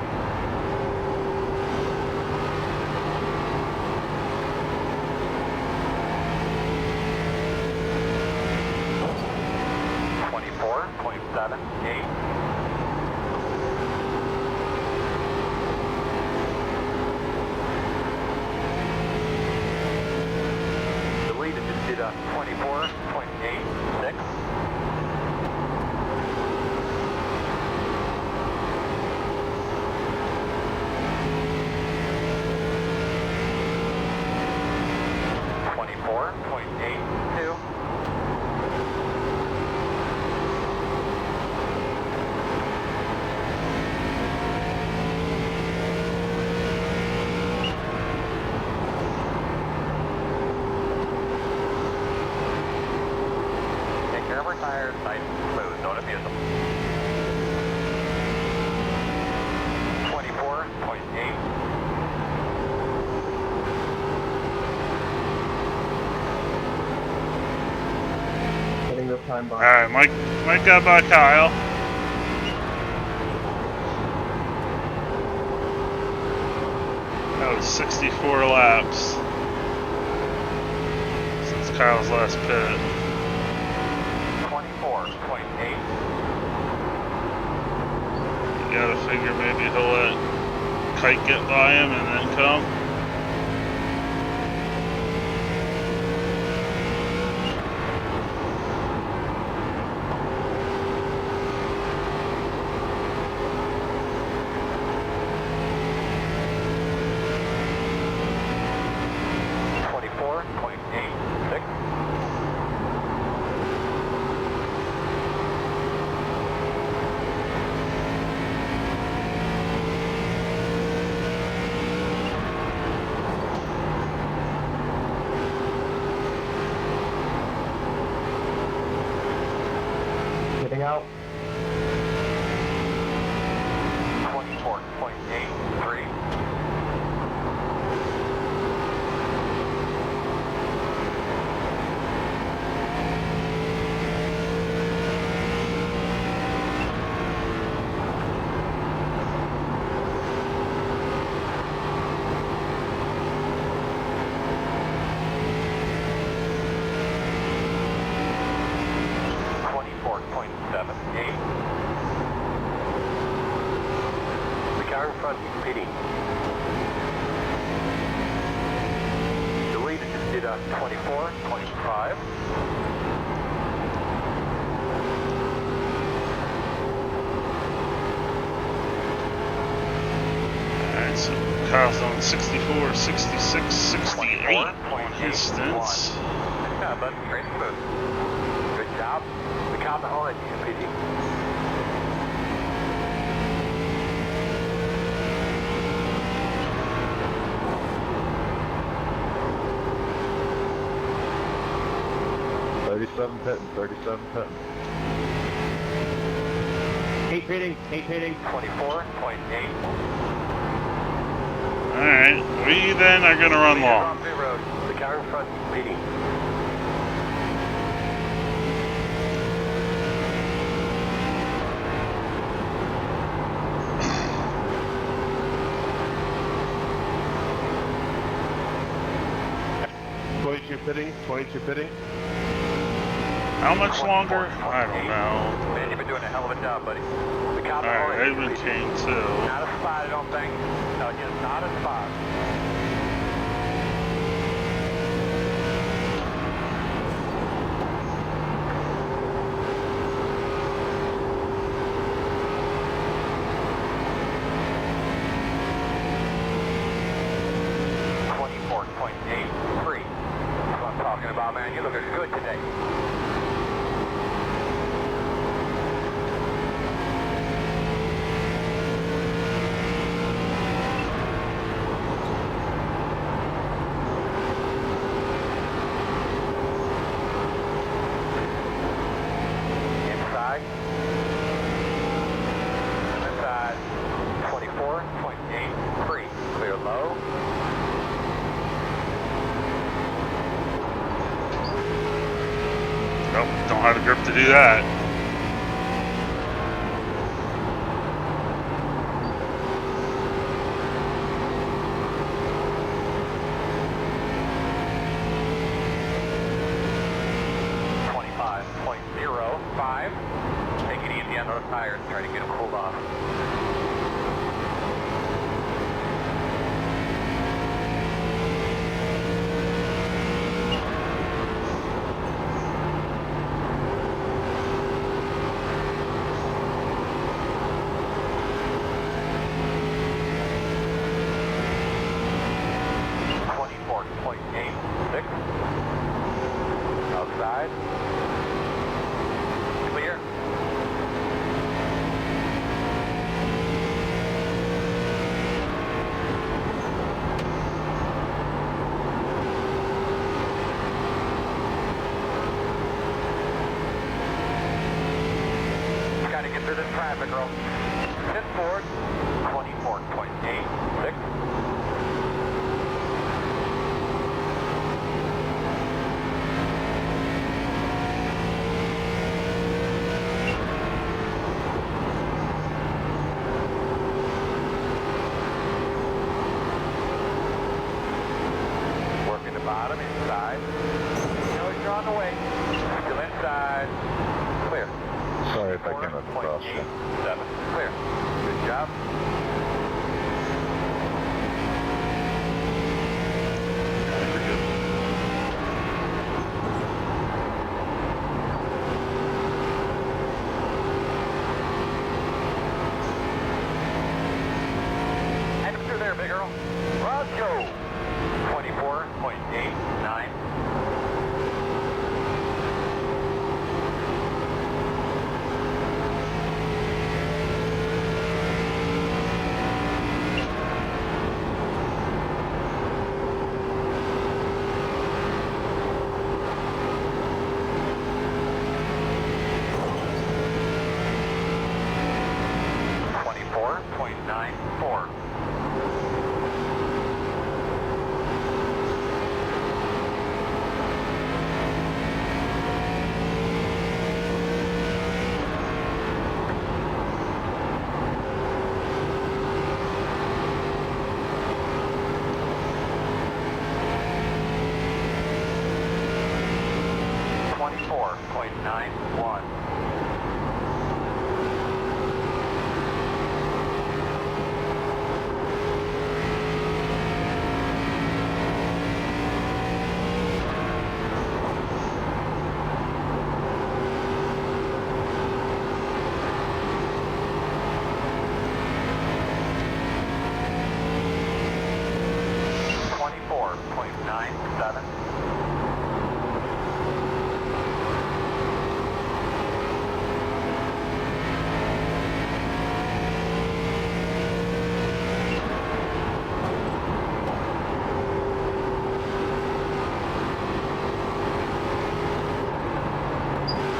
The lead is just at 24.86. time bomb. Alright, Mike got by Kyle. That was 64 laps since Kyle's last pit. 24.8. You gotta figure maybe he'll let Kite get by him and then come. Getting out. 24.83. The car in front is pitting. The lead just did a 24.5. Alright, so Kyle's on 64, 66, 68 on his stints. Yeah, but straight smooth. Good job. The car behind you is pitting. Pitting, 37 pitting. 8 pitting. 24.8. Alright, we then are gonna run long. The car in front is pitting. Pitting. How much longer? I don't know. Man, you've been doing a hell of a job, buddy. The car Alright, behind you Edmund is pitting. came too. Not a spot, I don't think. No, just not a spot. That's what I'm talking about, man. You're looking good today. Inside. 24.83. Clear low. Nope, don't have the grip to do that. .05. Take it easy on those tires. Try to get them cooled off. Outside. Clear. Gotta get through this traffic, girl. 10 forward. 24.86. miles. 7, clear. Good job. Pretty good. Head up through there, big girl. Roscoe. 24.89. .94. .91. .97.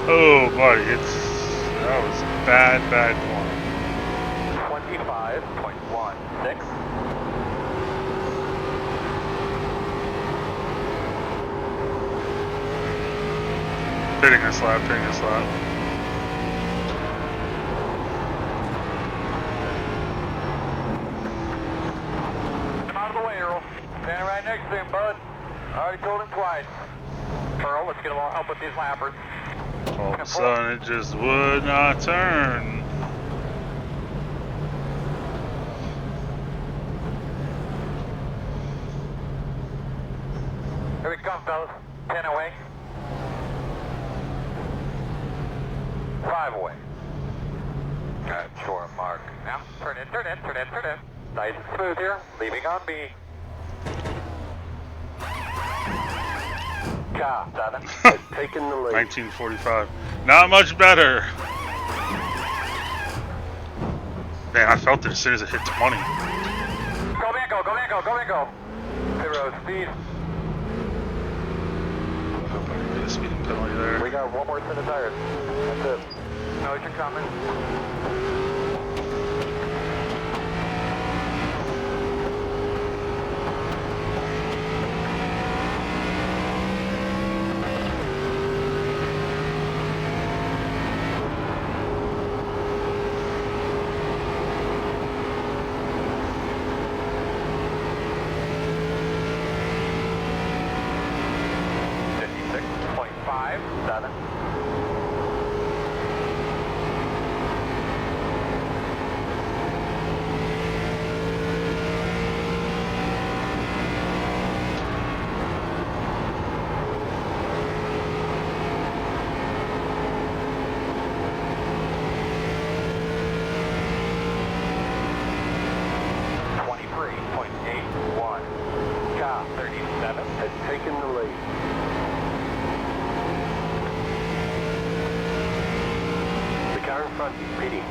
Oh, buddy, that was bad one. 25.16. Hitting a slap. I'm out of the way, Earl. Standing right next to him, bud. Already told him twice. Earl, let's get a little help with these lappers. All of a sudden, it just would not turn. Here we come, fellas. 10 away. 5 away. Alright, shore mark. Now, turn in. Nice and smooth here. Leaving on B. Car 7. Taking the lead. 1945. Not much better. Man, I felt it as soon as it hit 20. Go, Mango. 0 speed. I hope I didn't get a speeding penalty there. We got one more set of tires. That's it. Noise are coming. Pitting.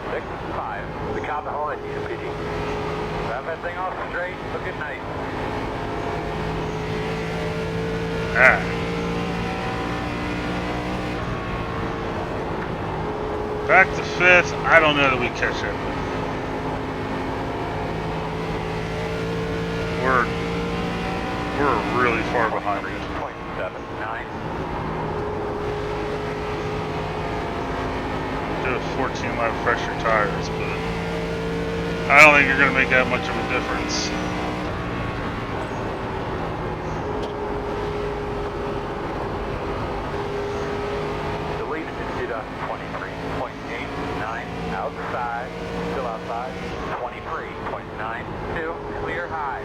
.65. The car behind you, pitting. Have that thing off straight, looking nice. Back to 5th. I don't know that we catch it. We're really far behind. 3.79. Do a 14 lap fresher tires, but I don't think you're going to make that much of a difference. The lead is 23.89 outside, still outside. 23.92, clear high.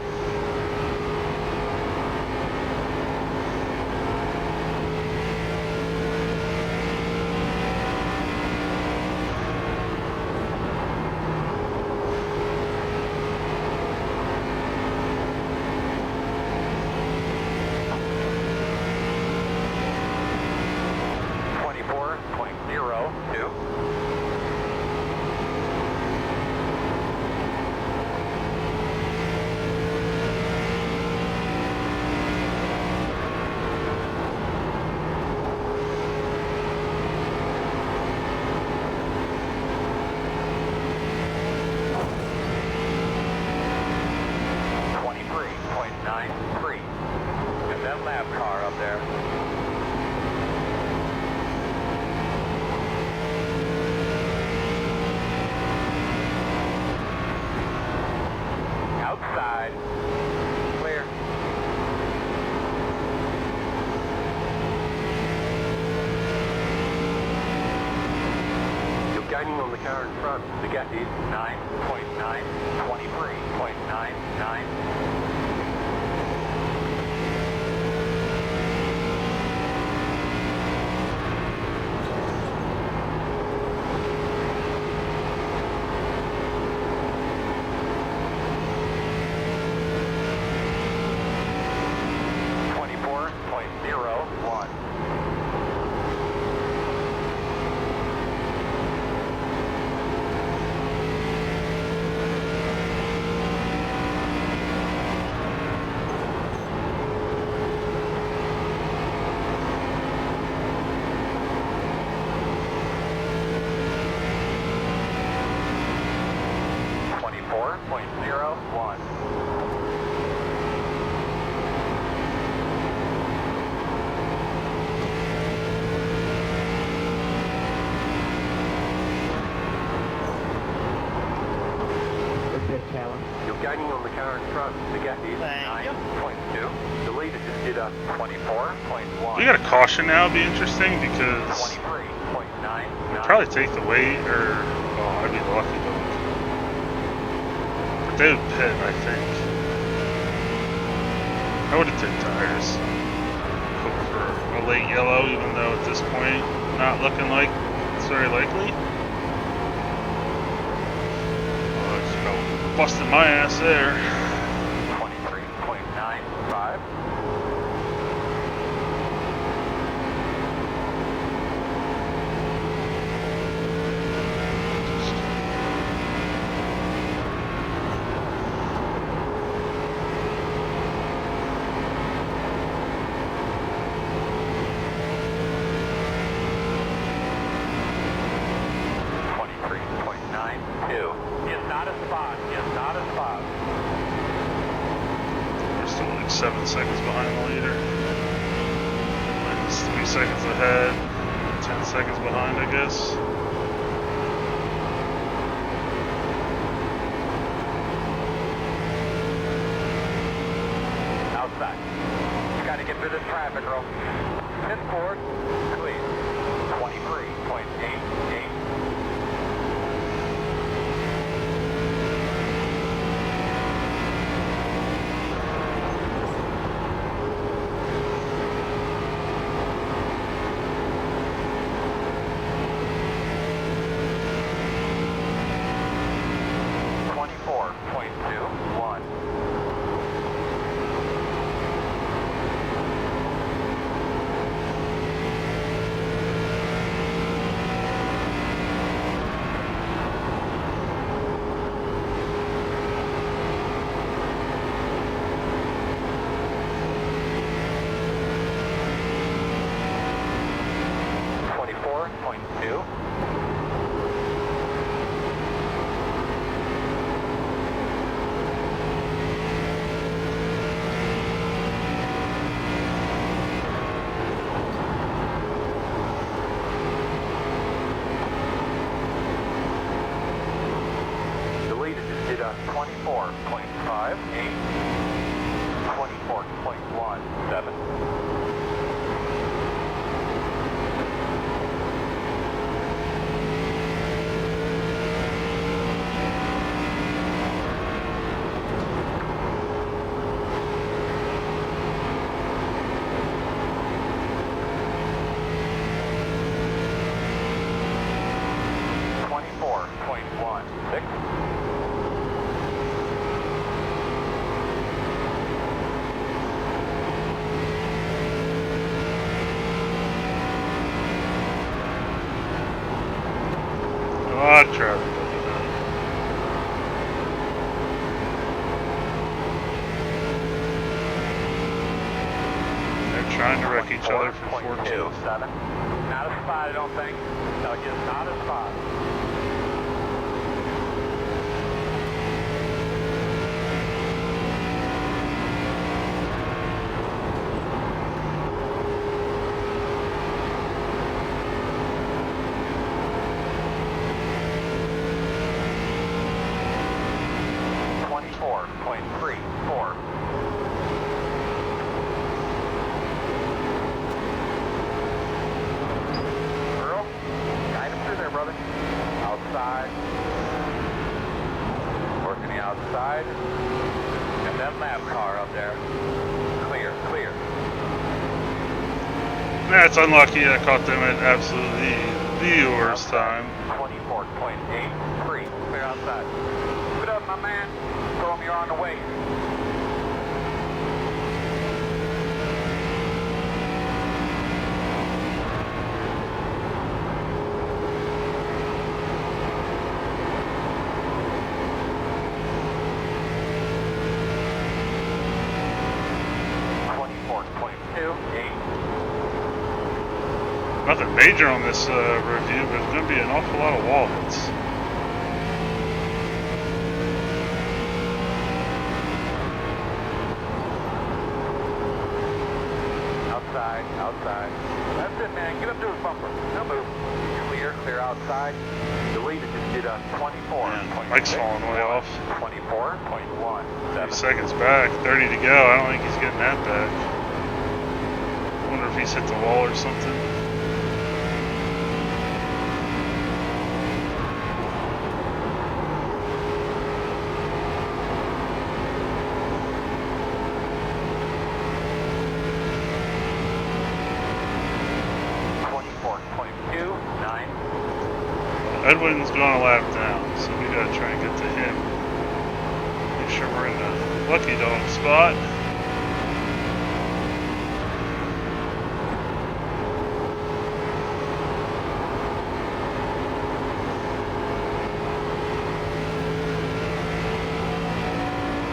Gaining on the car in front. The gap is 9.9, 23.99. You're gaining on the car in front. The gap is 9.2. The leader just did a 24.1. We got a caution now. It'd be interesting because 23.9. probably take the weight, or oh, I'd be lucky though. But they would pit, I think. I would have taken tires. Hope for a late yellow, even though at this point, not looking like it's very likely. Busting my ass there. 23.95. We're still like 7 seconds behind the leader. Minus 3 seconds ahead. 10 seconds behind, I guess. Outside. You gotta get through this traffic, girl. Pit forward. Clean. 23.88. 24.58, 24.17. A lot of traffic. They're trying to wreck each other for 4Q. 7. Not a spot, I don't think. No, just not a spot. Outside, and that lap car up there. Clear, clear. That's unlucky. I caught them at absolutely the worst time. 24.83. Clear outside. Good up, my man. Tell him you're on the way. Nothing major on this review, but it's going to be an awful lot of wall hits. Outside, outside. That's it, man. Get up to his bumper. No move. Clear, clear outside. The lead just did a 24. Man, Mike's falling way off. 24.1. 2 seconds back, 30 to go. I don't think he's getting that back. I wonder if he's hit the wall or something. Edwin's going a lap down, so we gotta try and get to him. Make sure we're in the lucky dog spot.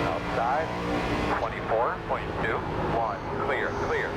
Outside, 24.21. Clear, clear.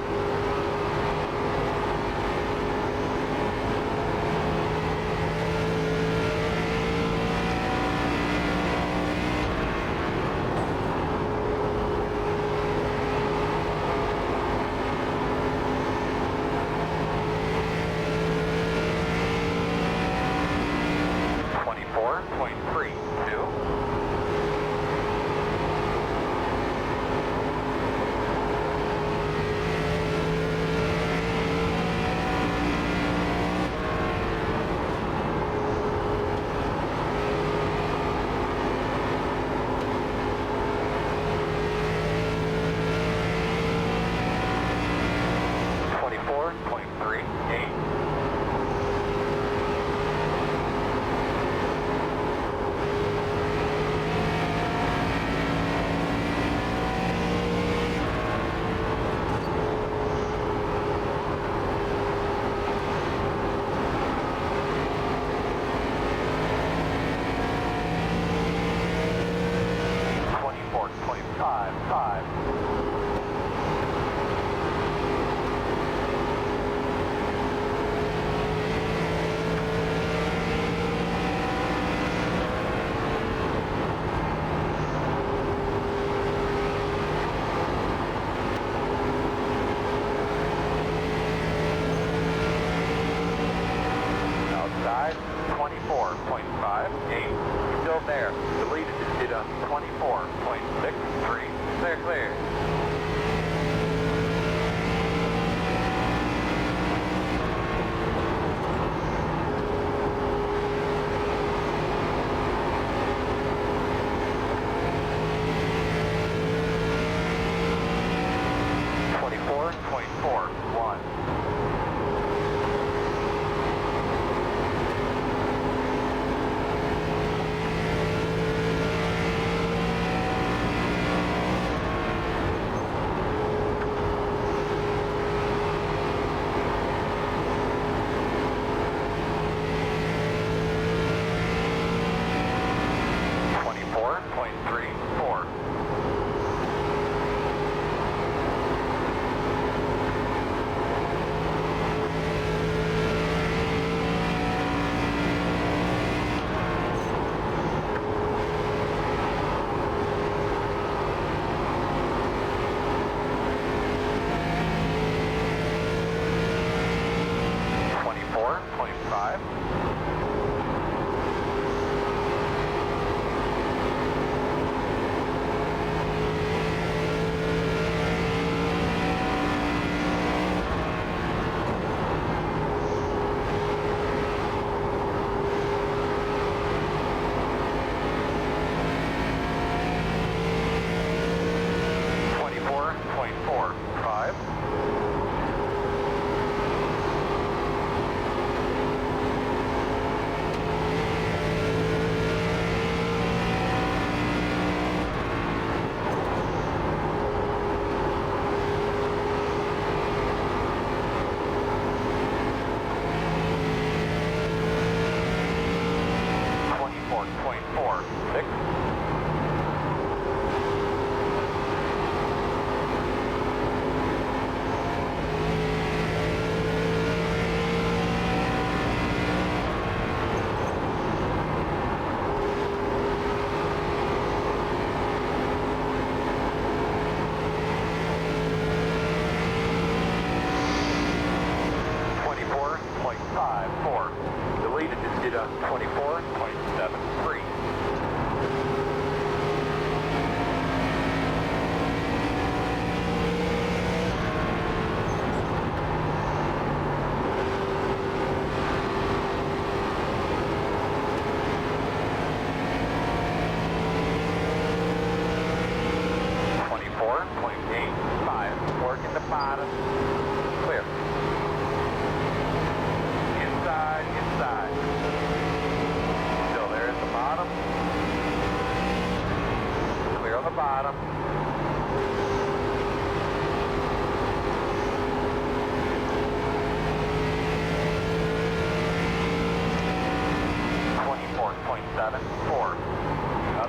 the bottom.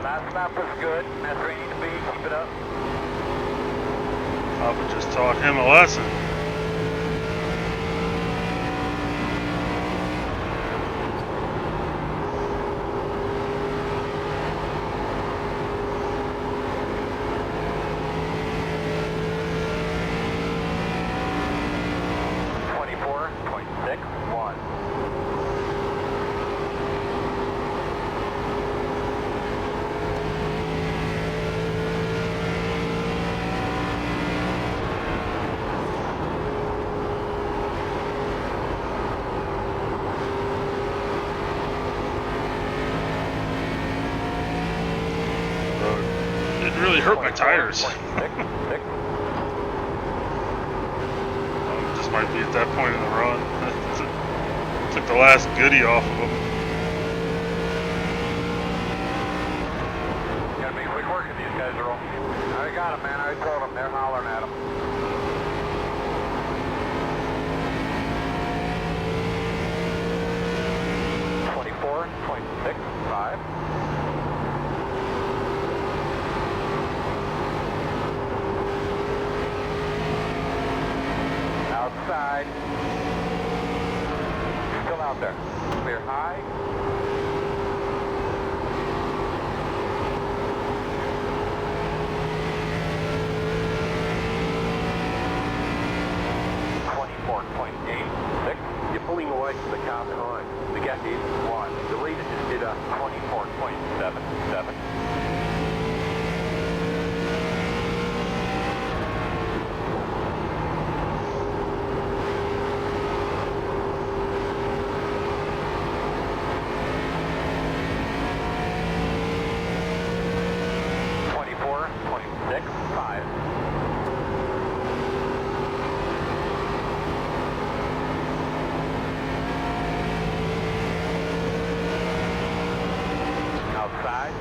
Last lap was good. That's where you need to be. Keep it up. Papa just taught him a lesson. Really hurt my tires. This might be at that point in the run. Took the last goodie off of them. Gotta make quick work of these guys, Earl. I got them, man. I told them. They're hollering at them. Outside. Still out there. Clear high. You're pulling away from the car behind. The gap is wide. The leader just did a 24.77. 24.65. Outside.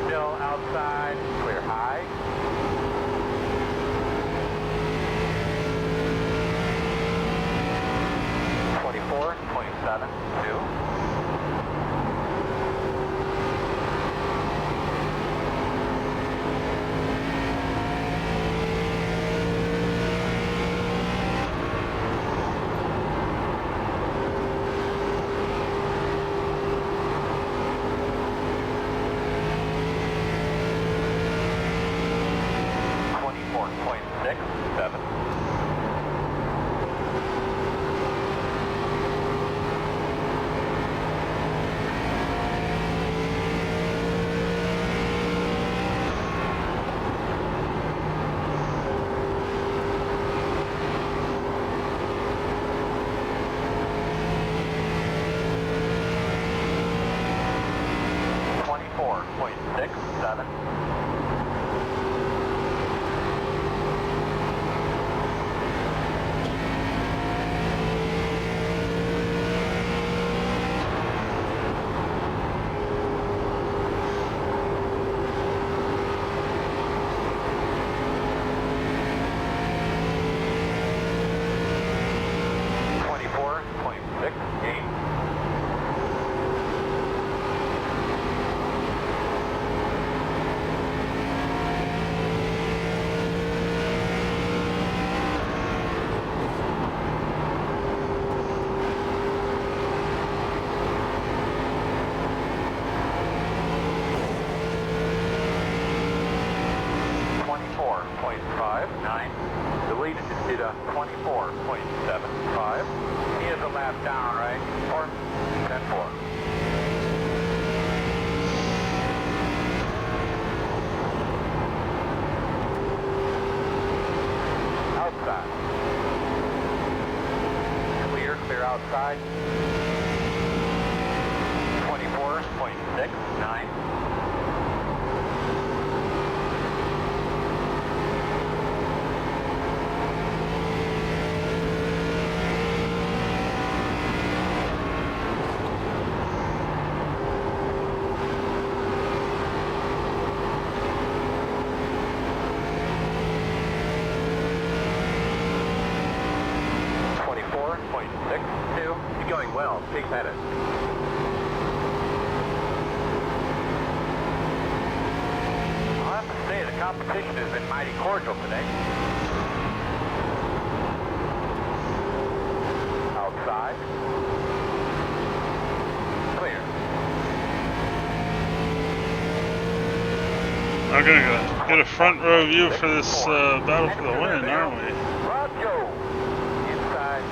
Still outside. Clear high. .72. The leader just did a 24.75. He is a lap down, right? Or 10-4. Outside. Clear outside. 24.69. well. Peak headed. I'll have to say, the competition has been mighty cordial today. Outside. Clear. I'm gonna get a front row view for this battle for the win, aren't we? Roger. Inside.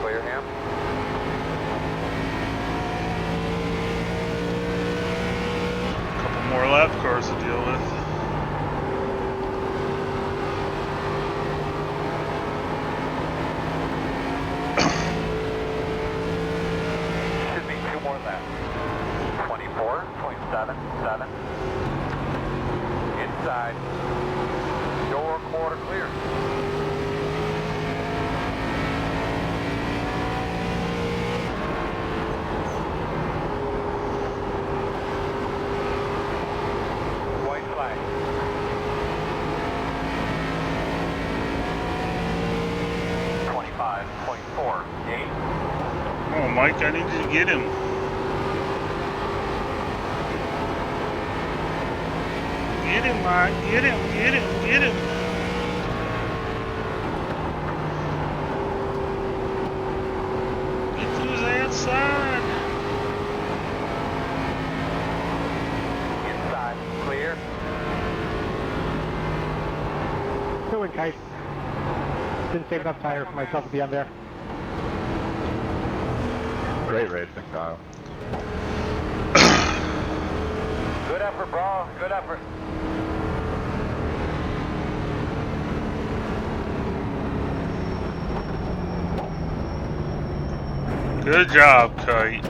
Clear him. Couple more lap cars to deal with. Should be 2 more laps. 24.77. Inside. Door quarter clear. White flag. 25.48. Oh, Mike, I need you to get him. Get him, Mike. Get him, get him, get him. Get to his outside. Inside. Clear. Doing kite. Didn't save enough tire for myself to be on there. Great racing, Kyle. Good effort, bro. Good effort. Good job, Kite.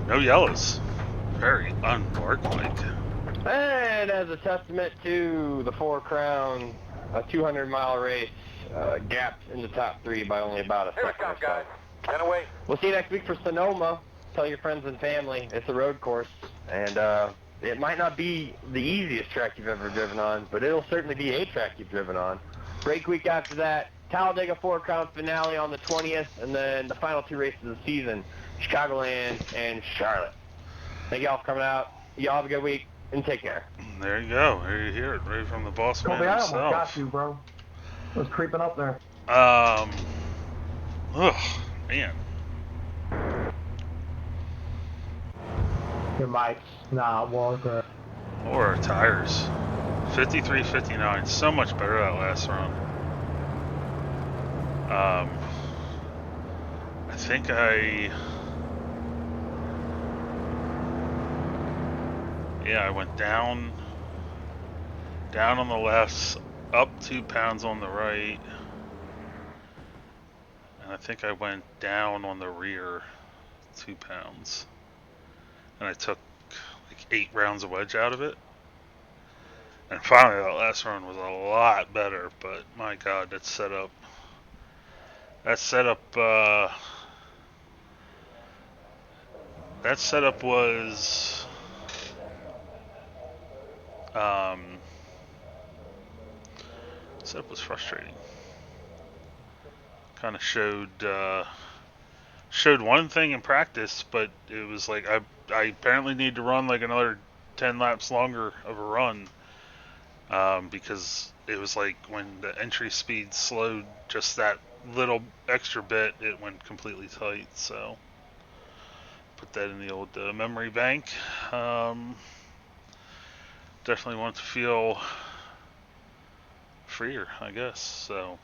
No yellows. Very unvark-like. And as a testament to the 4Crown, a 200-mile race, gapped in the top 3 by only about a Here we second come, or so. guys. 10 away. We'll see you next week for Sonoma. Tell your friends and family it's a road course, and it might not be the easiest track you've ever driven on, but it'll certainly be a track you've driven on. Break week after that, Talladega 4Crown finale on the 20th, and then the final 2 races of the season, Chicagoland and Charlotte. Thank y'all for coming out. Y'all have a good week, and take care. There you go. There you hear it right from the boss man Colby, I almost himself. got you, bro. I was creeping up there. Ugh, man. Your mic's not working. Or our tires. 53-59. So much better that last run. I think I went down on the left, up 2 pounds on the right, and I think I went down on the rear 2 pounds, and I took like 8 rounds of wedge out of it, and finally that last run was a lot better. But my God, that setup was setup was frustrating. Kind of showed one thing in practice, but it was like I apparently need to run like another 10 laps longer of a run, because it was like when the entry speed slowed just that little extra bit, it went completely tight. So put that in the old memory bank. Definitely want to feel freer, I guess. So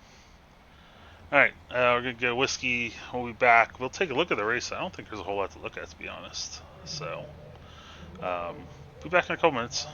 alright, we're going to get a whiskey. We'll be back. We'll take a look at the race. I don't think there's a whole lot to look at, to be honest. So, be back in a couple minutes.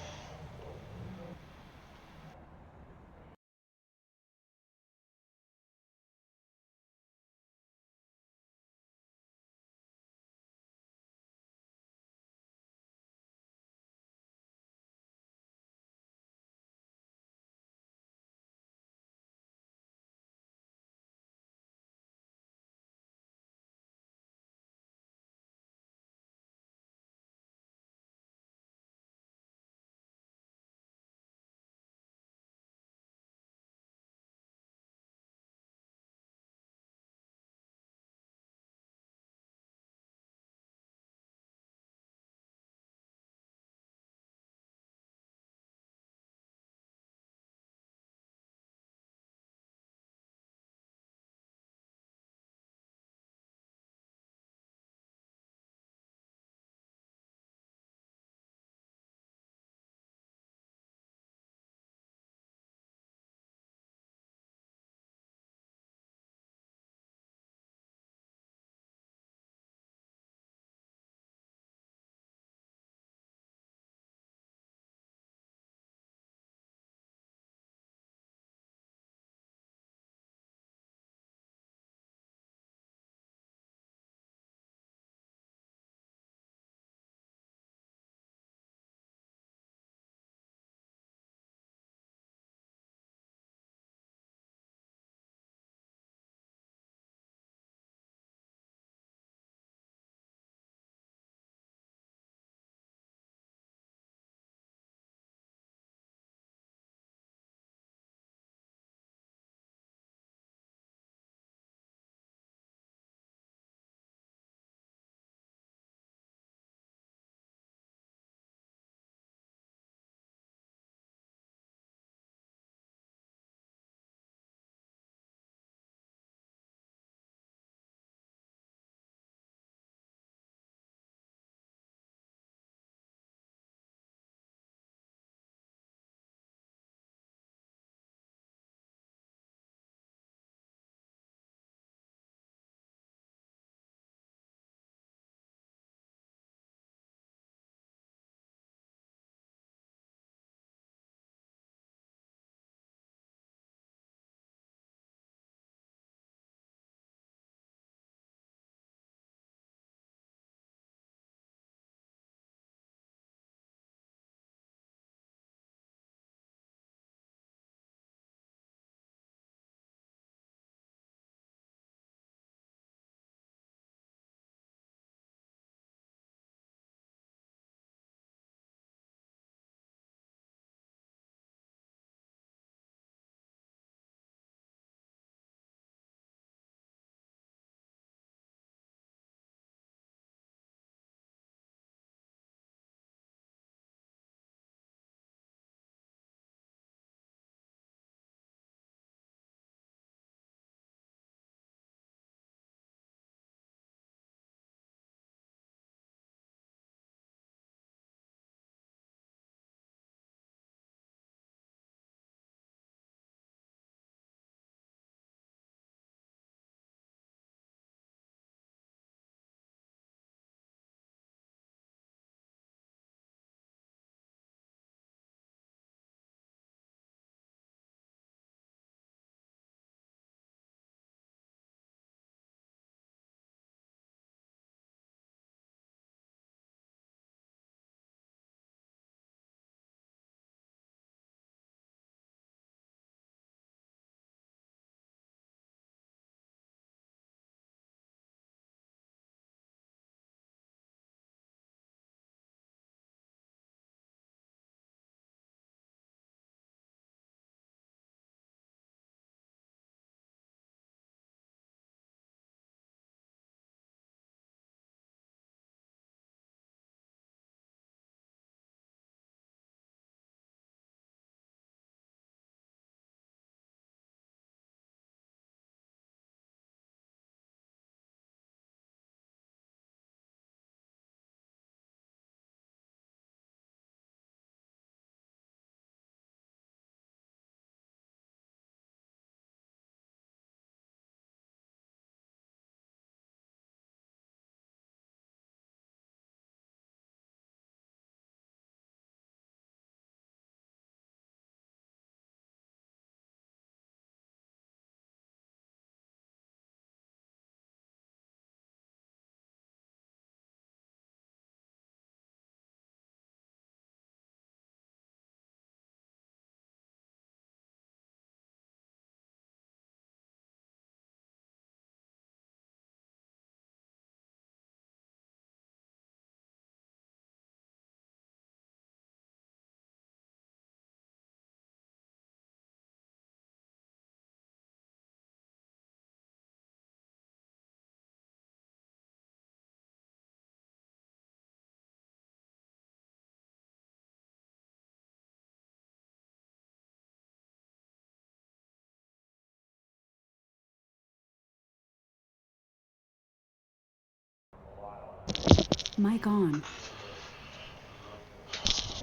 Mic on.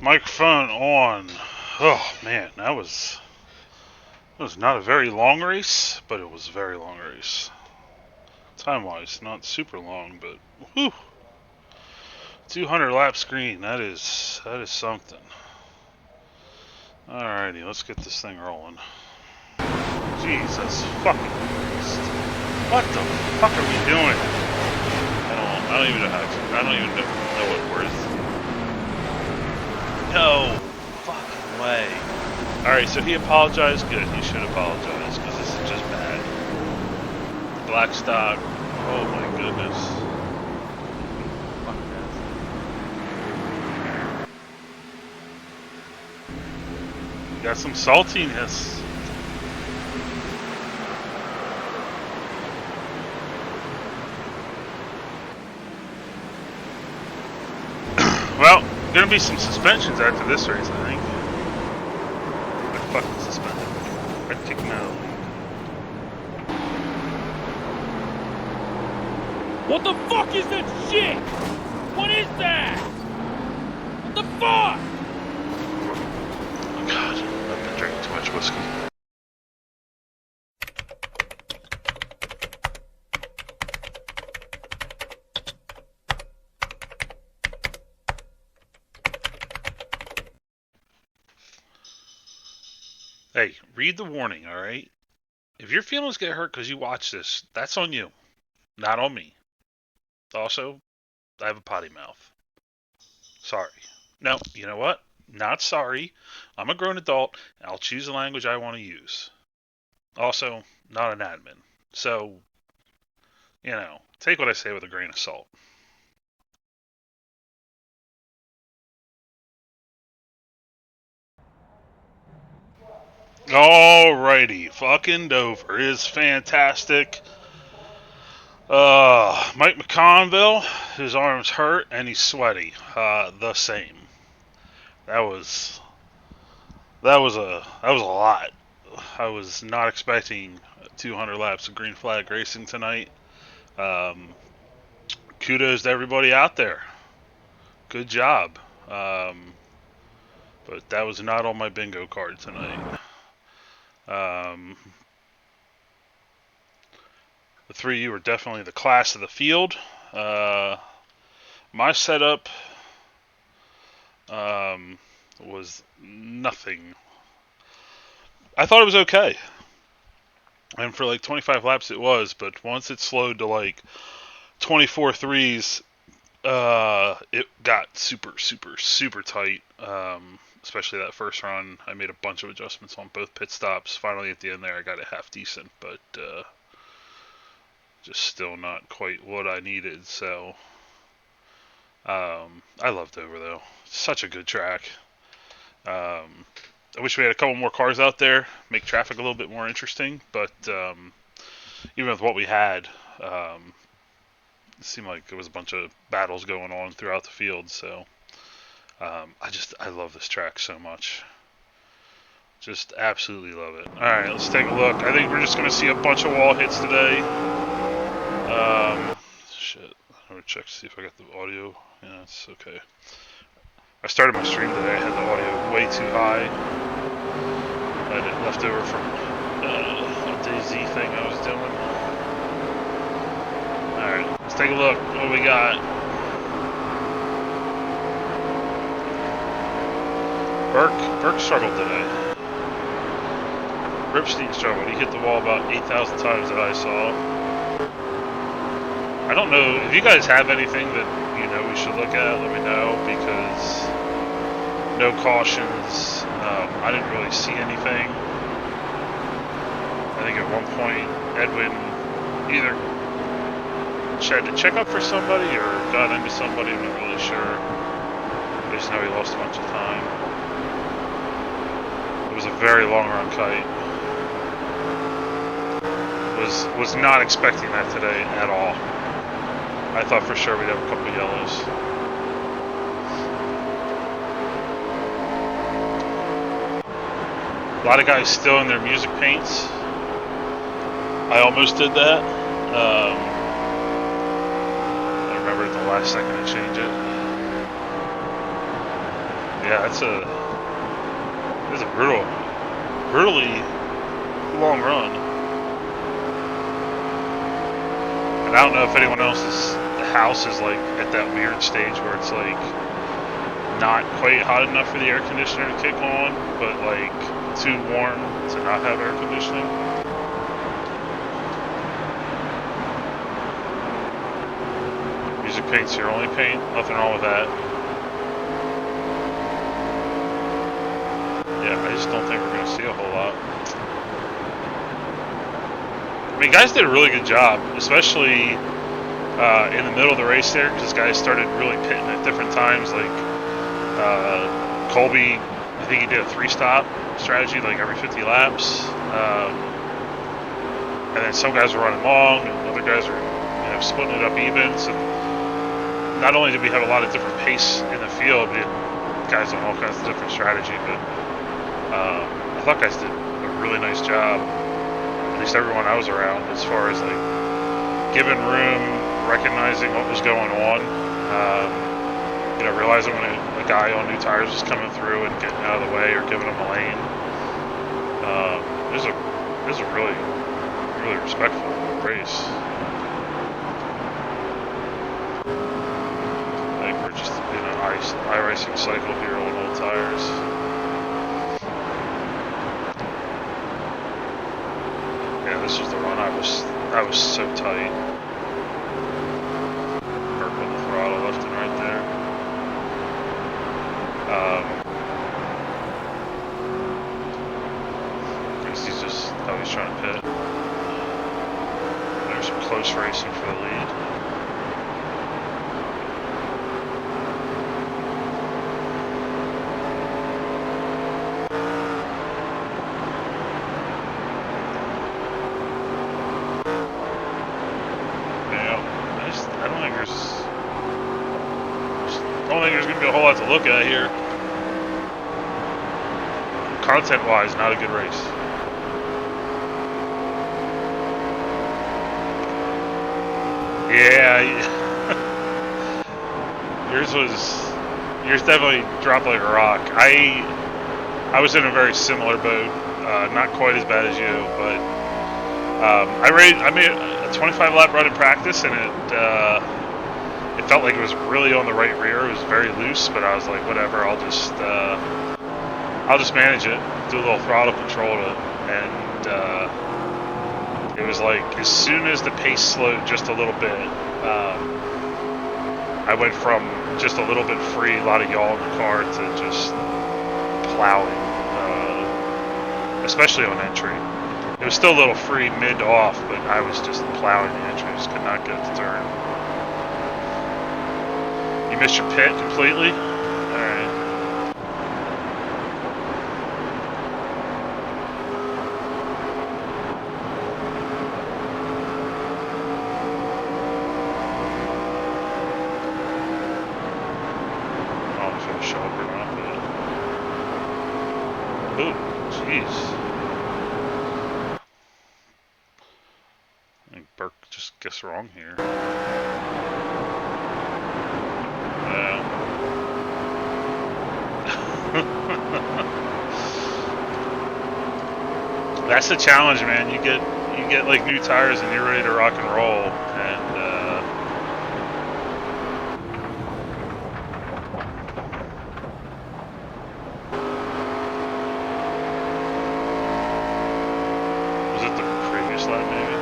Microphone on. Oh man, that was not a very long race, but it was a very long race. Time-wise, not super long, but whew. 200 lap screen. That is something. Alrighty, let's get this thing rolling. Jesus fucking Christ. What the fuck are we doing? I don't even know how to, I don't even know what words. No fucking way. Alright, so he apologized. Good, he should apologize, because this is just bad. Black stock. Oh my goodness. Fuck that. Got some saltiness. Well, gonna be some suspensions after this race, I think. I'm fucking suspended. I'd kick him out. What the fuck is that shit? What is that? What the fuck? Oh god, I've been drinking too much whiskey. Hey, read the warning, alright? If your feelings get hurt because you watch this, that's on you, not on me. Also, I have a potty mouth. Sorry. No, you know what? Not sorry. I'm a grown adult, and I'll choose the language I want to use. Also, not an admin. So, you know, take what I say with a grain of salt. Alrighty, fucking Dover is fantastic. Mike McConville, his arm's hurt and he's sweaty. The same. That was a lot. I was not expecting 200 laps of green flag racing tonight. Kudos to everybody out there. Good job. But that was not on my bingo card tonight. The three of you were definitely the class of the field. My setup was nothing. I thought it was okay. And for like 25 laps it was, but once it slowed to like 24 threes, it got super tight. Especially that first run. I made a bunch of adjustments on both pit stops. Finally at the end there I got it half decent, but just still not quite what I needed. So I love Dover though. Such a good track. I wish we had a couple more cars out there, make traffic a little bit more interesting, but even with what we had, it seemed like there was a bunch of battles going on throughout the field. So I love this track so much. Just absolutely love it. Alright, let's take a look. I think we're just going to see a bunch of wall hits today. Shit. I'm going to check to see if I got the audio. Yeah, it's okay. I started my stream today. I had the audio way too high. I had it left over from a DayZ thing I was doing. Alright, let's take a look. What do we got? Burke struggled today. Ripstein struggled. He hit the wall about 8,000 times that I saw. I don't know if you guys have anything that you know we should look at. Let me know, because no cautions. I didn't really see anything. I think at one point Edwin either tried to check up for somebody or got into somebody. I'm not really sure. I just know he lost a bunch of time. It was a very long run kite. Was not expecting that today at all. I thought for sure we'd have a couple yellows. A lot of guys still in their music paints. I almost did that. I remember at the last second to change it. Yeah, it's a brutally long run. And I don't know if anyone else's house is like at that weird stage where it's like not quite hot enough for the air conditioner to kick on, but like too warm to not have air conditioning. Music paint's your only paint, nothing wrong with that. Yeah, I just don't think we're gonna see a whole lot. I mean, guys did a really good job, especially in the middle of the race there, because guys started really pitting at different times. Like Colby, I think he did a 3-stop strategy, like every 50 laps. And then some guys were running long, and other guys were, splitting it up even. So not only did we have a lot of different pace in the field, we had guys on all kinds of different strategy, but I thought guys did a really nice job. At least everyone I was around, as far as like giving room, recognizing what was going on, realizing when a guy on new tires was coming through and getting out of the way or giving him a lane. It was a really, really respectful race. I think we're just in an iRacing cycle here on old tires. Yeah, this was the run. I was so tight. Burp on the throttle left and right there. I guess he's just always trying to pit. There's some close racing for the lead. I don't think there's going to be a whole lot to look at here. Content-wise, not a good race. Yeah. Yours definitely dropped like a rock. I was in a very similar boat. Not quite as bad as you, but I made a 25 lap run in practice, and it felt like it was really on the right rear. It was very loose, but I was like, whatever, I'll just manage it, do a little throttle control to it, and it was like as soon as the pace slowed just a little bit, I went from just a little bit free, a lot of yaw in the car, to just plowing, especially on entry. It was still a little free mid to off, but I was just plowing the entry, just could not get it to turn. You missed your pit completely? Alright. I don't know if it'll show up or not, but... Ooh, jeez. I think Burke just gets wrong here. That's the challenge, man. You get like new tires and you're ready to rock and roll, and was it the previous lap maybe?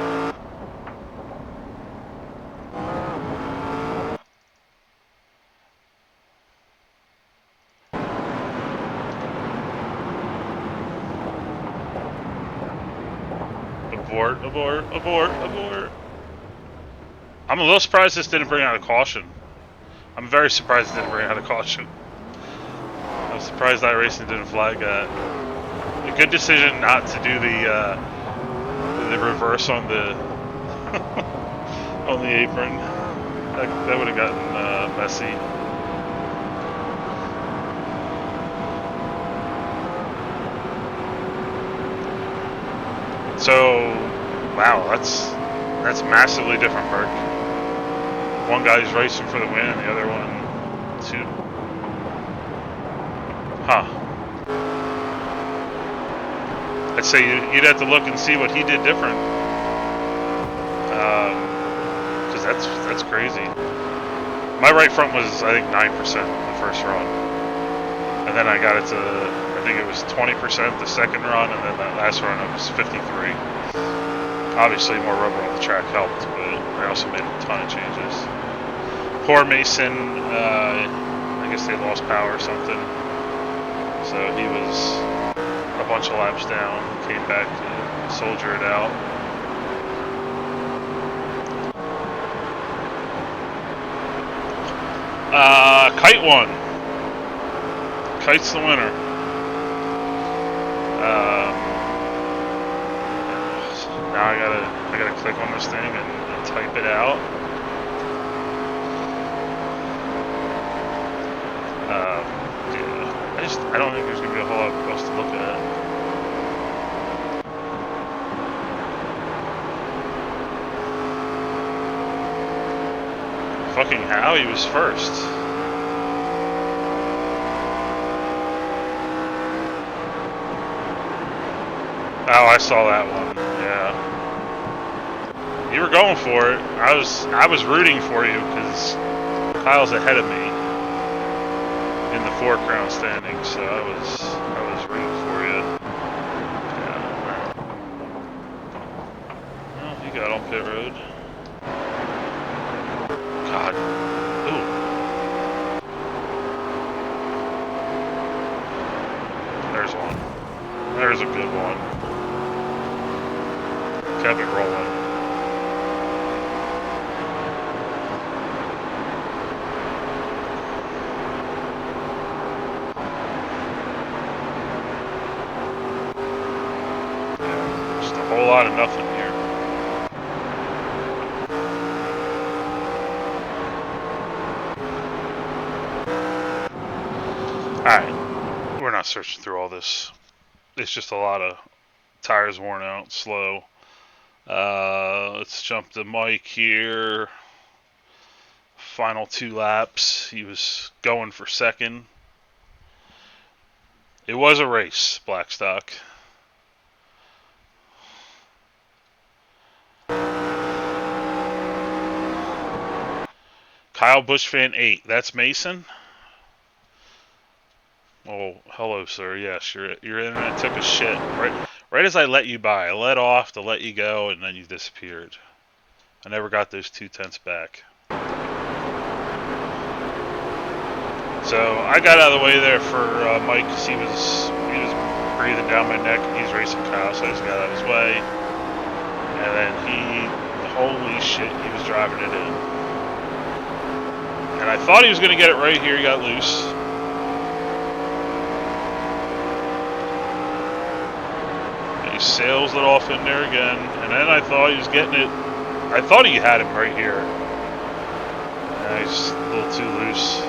Abort. I'm a little surprised this didn't bring out a caution. I'm very surprised it didn't bring out a caution. I'm surprised iRacing didn't flag that. A good decision not to do the reverse on the on the apron. That would have gotten messy. So, wow, that's massively different, Burke. one guy's racing for the win and the other one too. Huh. I'd say you'd have to look and see what he did different. Because that's crazy. My right front was, I think, 9% the first run. And then I got it to, I think it was 20% the second run, and then that last run it was 53. Obviously more rubber on the track helped, but I also made a ton of changes. Poor Mason, I guess they lost power or something. So he was a bunch of laps down, came back to soldier it out. Kite won. Kite's the winner. Now I gotta click on this thing and type it out. Yeah, I don't think there's gonna be a whole lot else to look at. Fucking how he was first. Oh, I saw that one. Yeah, you were going for it. I was rooting for you because Kyle's ahead of me in the 4Crown standings, so I was rooting for you. Yeah. Well, you got on pit road. God. Ooh. There's one. There's a good one. Kept it rolling. Yeah, just a whole lot of nothing here. Alright, we're not searching through all this. It's just a lot of tires worn out, slow. Let's jump to Mike here. Final 2 laps. He was going for second. It was a race, Blackstock. Kyle Bushfan 8. That's Mason? Oh, hello, sir. Yes, your internet took a shit. Right as I let you by. I let off to let you go, and then you disappeared. I never got those 2/10 back. So I got out of the way there for Mike because he was breathing down my neck, and he's racing Kyle, so I just got out of his way. And then holy shit, he was driving it in. And I thought he was going to get it right here. He got loose. He sails it off in there again, and then I thought he was getting it. I thought he had him right here. Yeah, he's a little too loose.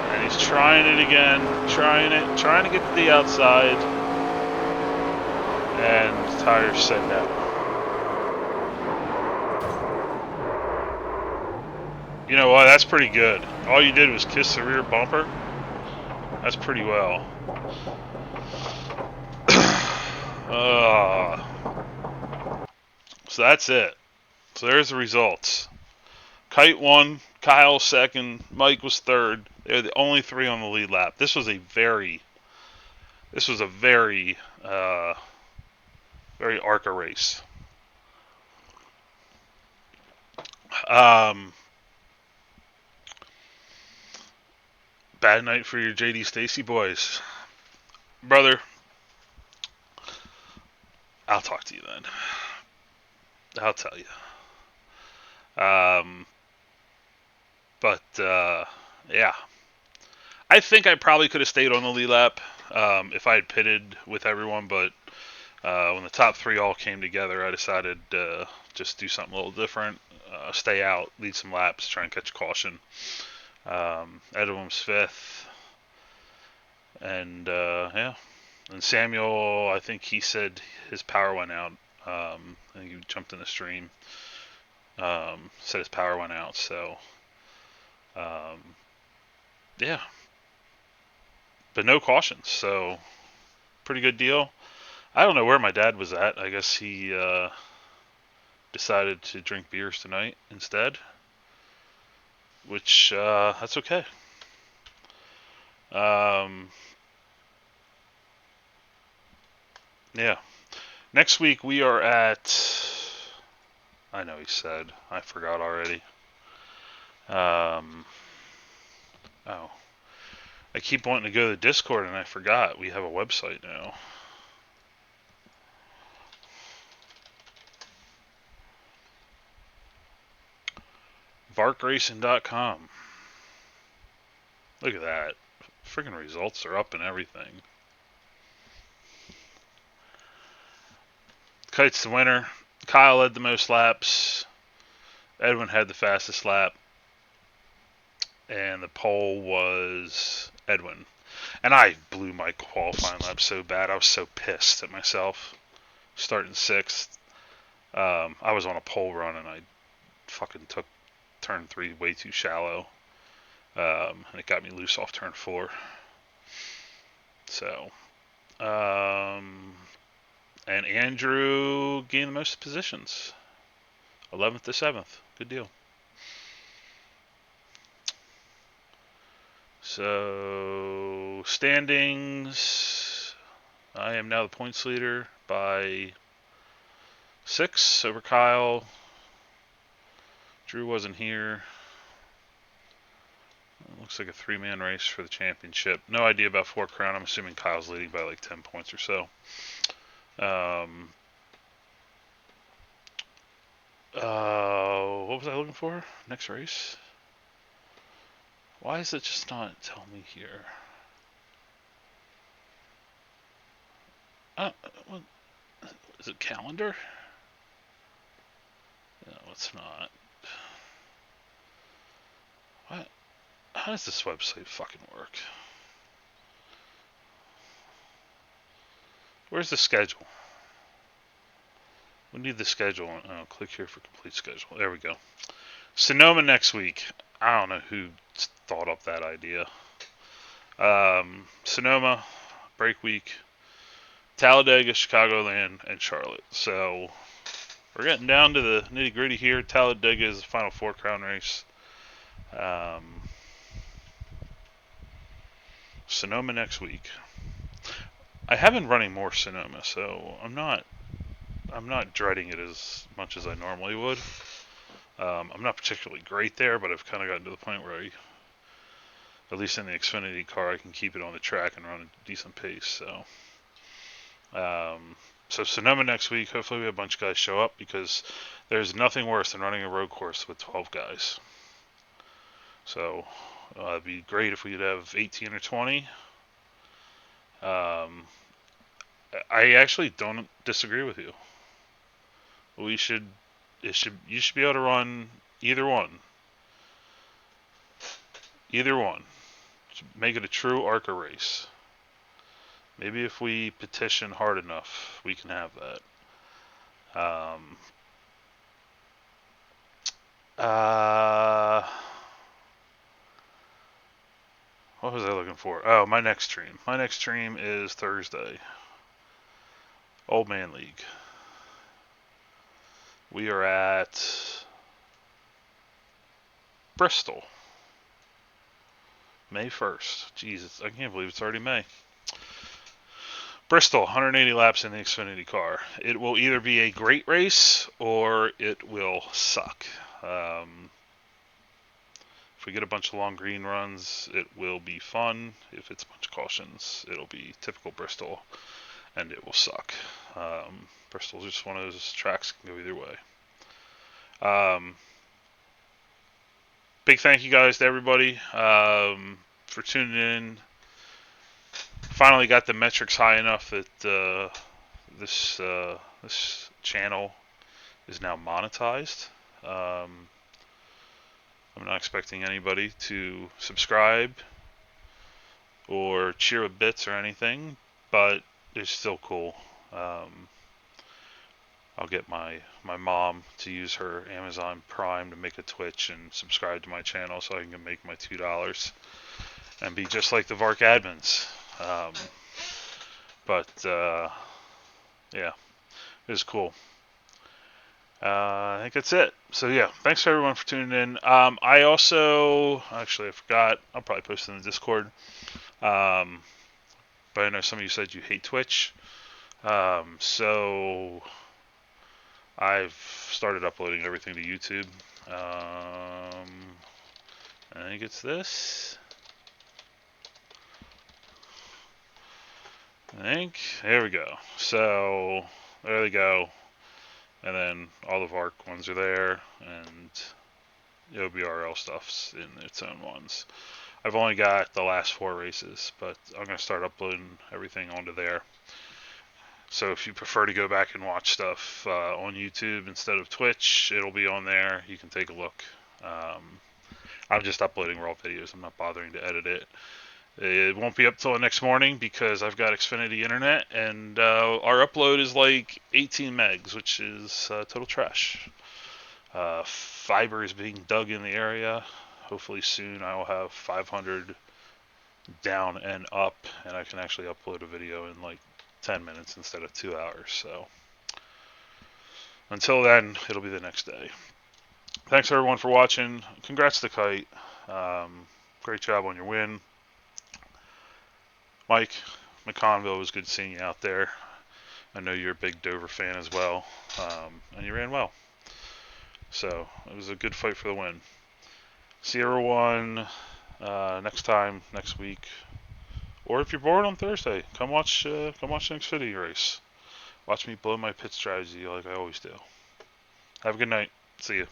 And he's trying it again, trying to get to the outside, and the tires set down. You know what? That's pretty good. All you did was kiss the rear bumper. That's pretty well. So that's it. So there's the results. Kite won, Kyle second, Mike was third. They're the only 3 on the lead lap. This was a very very ARCA race. Bad night for your JD Stacy boys. Brother, I'll talk to you then. I'll tell you. Yeah. I think I probably could have stayed on the lead lap if I had pitted with everyone, but when the top 3 all came together, I decided to just do something a little different. Stay out, lead some laps, try and catch caution. Edwin's 5th. And yeah. And Samuel, I think he said his power went out I think he jumped in the stream. Said his power went out, so yeah. But no cautions, so pretty good deal. I don't know where my dad was at. I guess he decided to drink beers tonight instead, which that's okay. Yeah. Next week we are at. I know he said. I forgot already. Oh. I keep wanting to go to the Discord and I forgot. We have a website now. VARCracing.com. Look at that. Freaking results are up and everything. Kite's the winner. Kyle led the most laps. Edwin had the fastest lap. And the pole was Edwin. And I blew my qualifying lap so bad. I was so pissed at myself. Starting 6th. I was on a pole run and I fucking took turn 3 way too shallow. And it got me loose off turn 4. So, and Andrew gained the most positions. 11th to 7th. Good deal. So, standings. I am now the points leader by 6 over Kyle. Drew wasn't here. It looks like a 3-man race for the championship. No idea about 4Crown. I'm assuming Kyle's leading by like 10 points or so. What was I looking for? Next race? Why is it just not telling me here? What, is it calendar? No, it's not. What? How does this website fucking work? Where's the schedule? We need the schedule. Oh, click here for complete schedule. There we go. Sonoma next week. I don't know who thought up that idea. Sonoma, break week, Talladega, Chicagoland, and Charlotte. So we're getting down to the nitty gritty here. Talladega is the final 4-crown race. Sonoma next week. I have been running more Sonoma, so I'm not dreading it as much as I normally would. I'm not particularly great there, but I've kind of gotten to the point where at least in the Xfinity car, I can keep it on the track and run a decent pace. So Sonoma next week. Hopefully we have a bunch of guys show up because there's nothing worse than running a road course with 12 guys. So it'd be great if we could have 18 or 20. I actually don't disagree with you. You should be able to run either one. Either one. Make it a true ARCA race. Maybe if we petition hard enough, we can have that. What was I looking for? Oh, my next stream. My next stream is Thursday. Old Man League. We are at Bristol. May 1st. Jesus, I can't believe it's already May. Bristol, 180 laps in the Xfinity car. It will either be a great race or it will suck. If we get a bunch of long green runs, it will be fun. If it's a bunch of cautions, it'll be typical Bristol, and it will suck. Bristol's just one of those tracks that can go either way. Big thank you guys to everybody for tuning in. Finally got the metrics high enough that this channel is now monetized. I'm not expecting anybody to subscribe or cheer with bits or anything, but it's still cool. I'll get my mom to use her Amazon Prime to make a Twitch and subscribe to my channel so I can make my $2 and be just like the VARC admins. Yeah, it was cool. I think that's it. So yeah, thanks for everyone for tuning in. I also, actually I forgot, I'll probably post it in the Discord. But I know some of you said you hate Twitch. So I've started uploading everything to YouTube. I think it's this. There we go. So there they go. And then all the VARC ones are there, and the OBRL stuff's in its own ones. I've only got the last 4 races, but I'm going to start uploading everything onto there. So if you prefer to go back and watch stuff on YouTube instead of Twitch, it'll be on there. You can take a look. I'm just uploading raw videos. I'm not bothering to edit it. It won't be up till the next morning because I've got Xfinity internet, and our upload is like 18 megs, which is total trash. Fiber is being dug in the area. Hopefully soon I will have 500 down and up, and I can actually upload a video in like 10 minutes instead of 2 hours. So until then, it'll be the next day. Thanks everyone for watching. Congrats to Kite. Great job on your win. Mike McConville, it was good seeing you out there. I know you're a big Dover fan as well, and you ran well. So it was a good fight for the win. See everyone next time, next week, or if you're bored on Thursday, come watch the Xfinity race. Watch me blow my pit strategy like I always do. Have a good night. See you.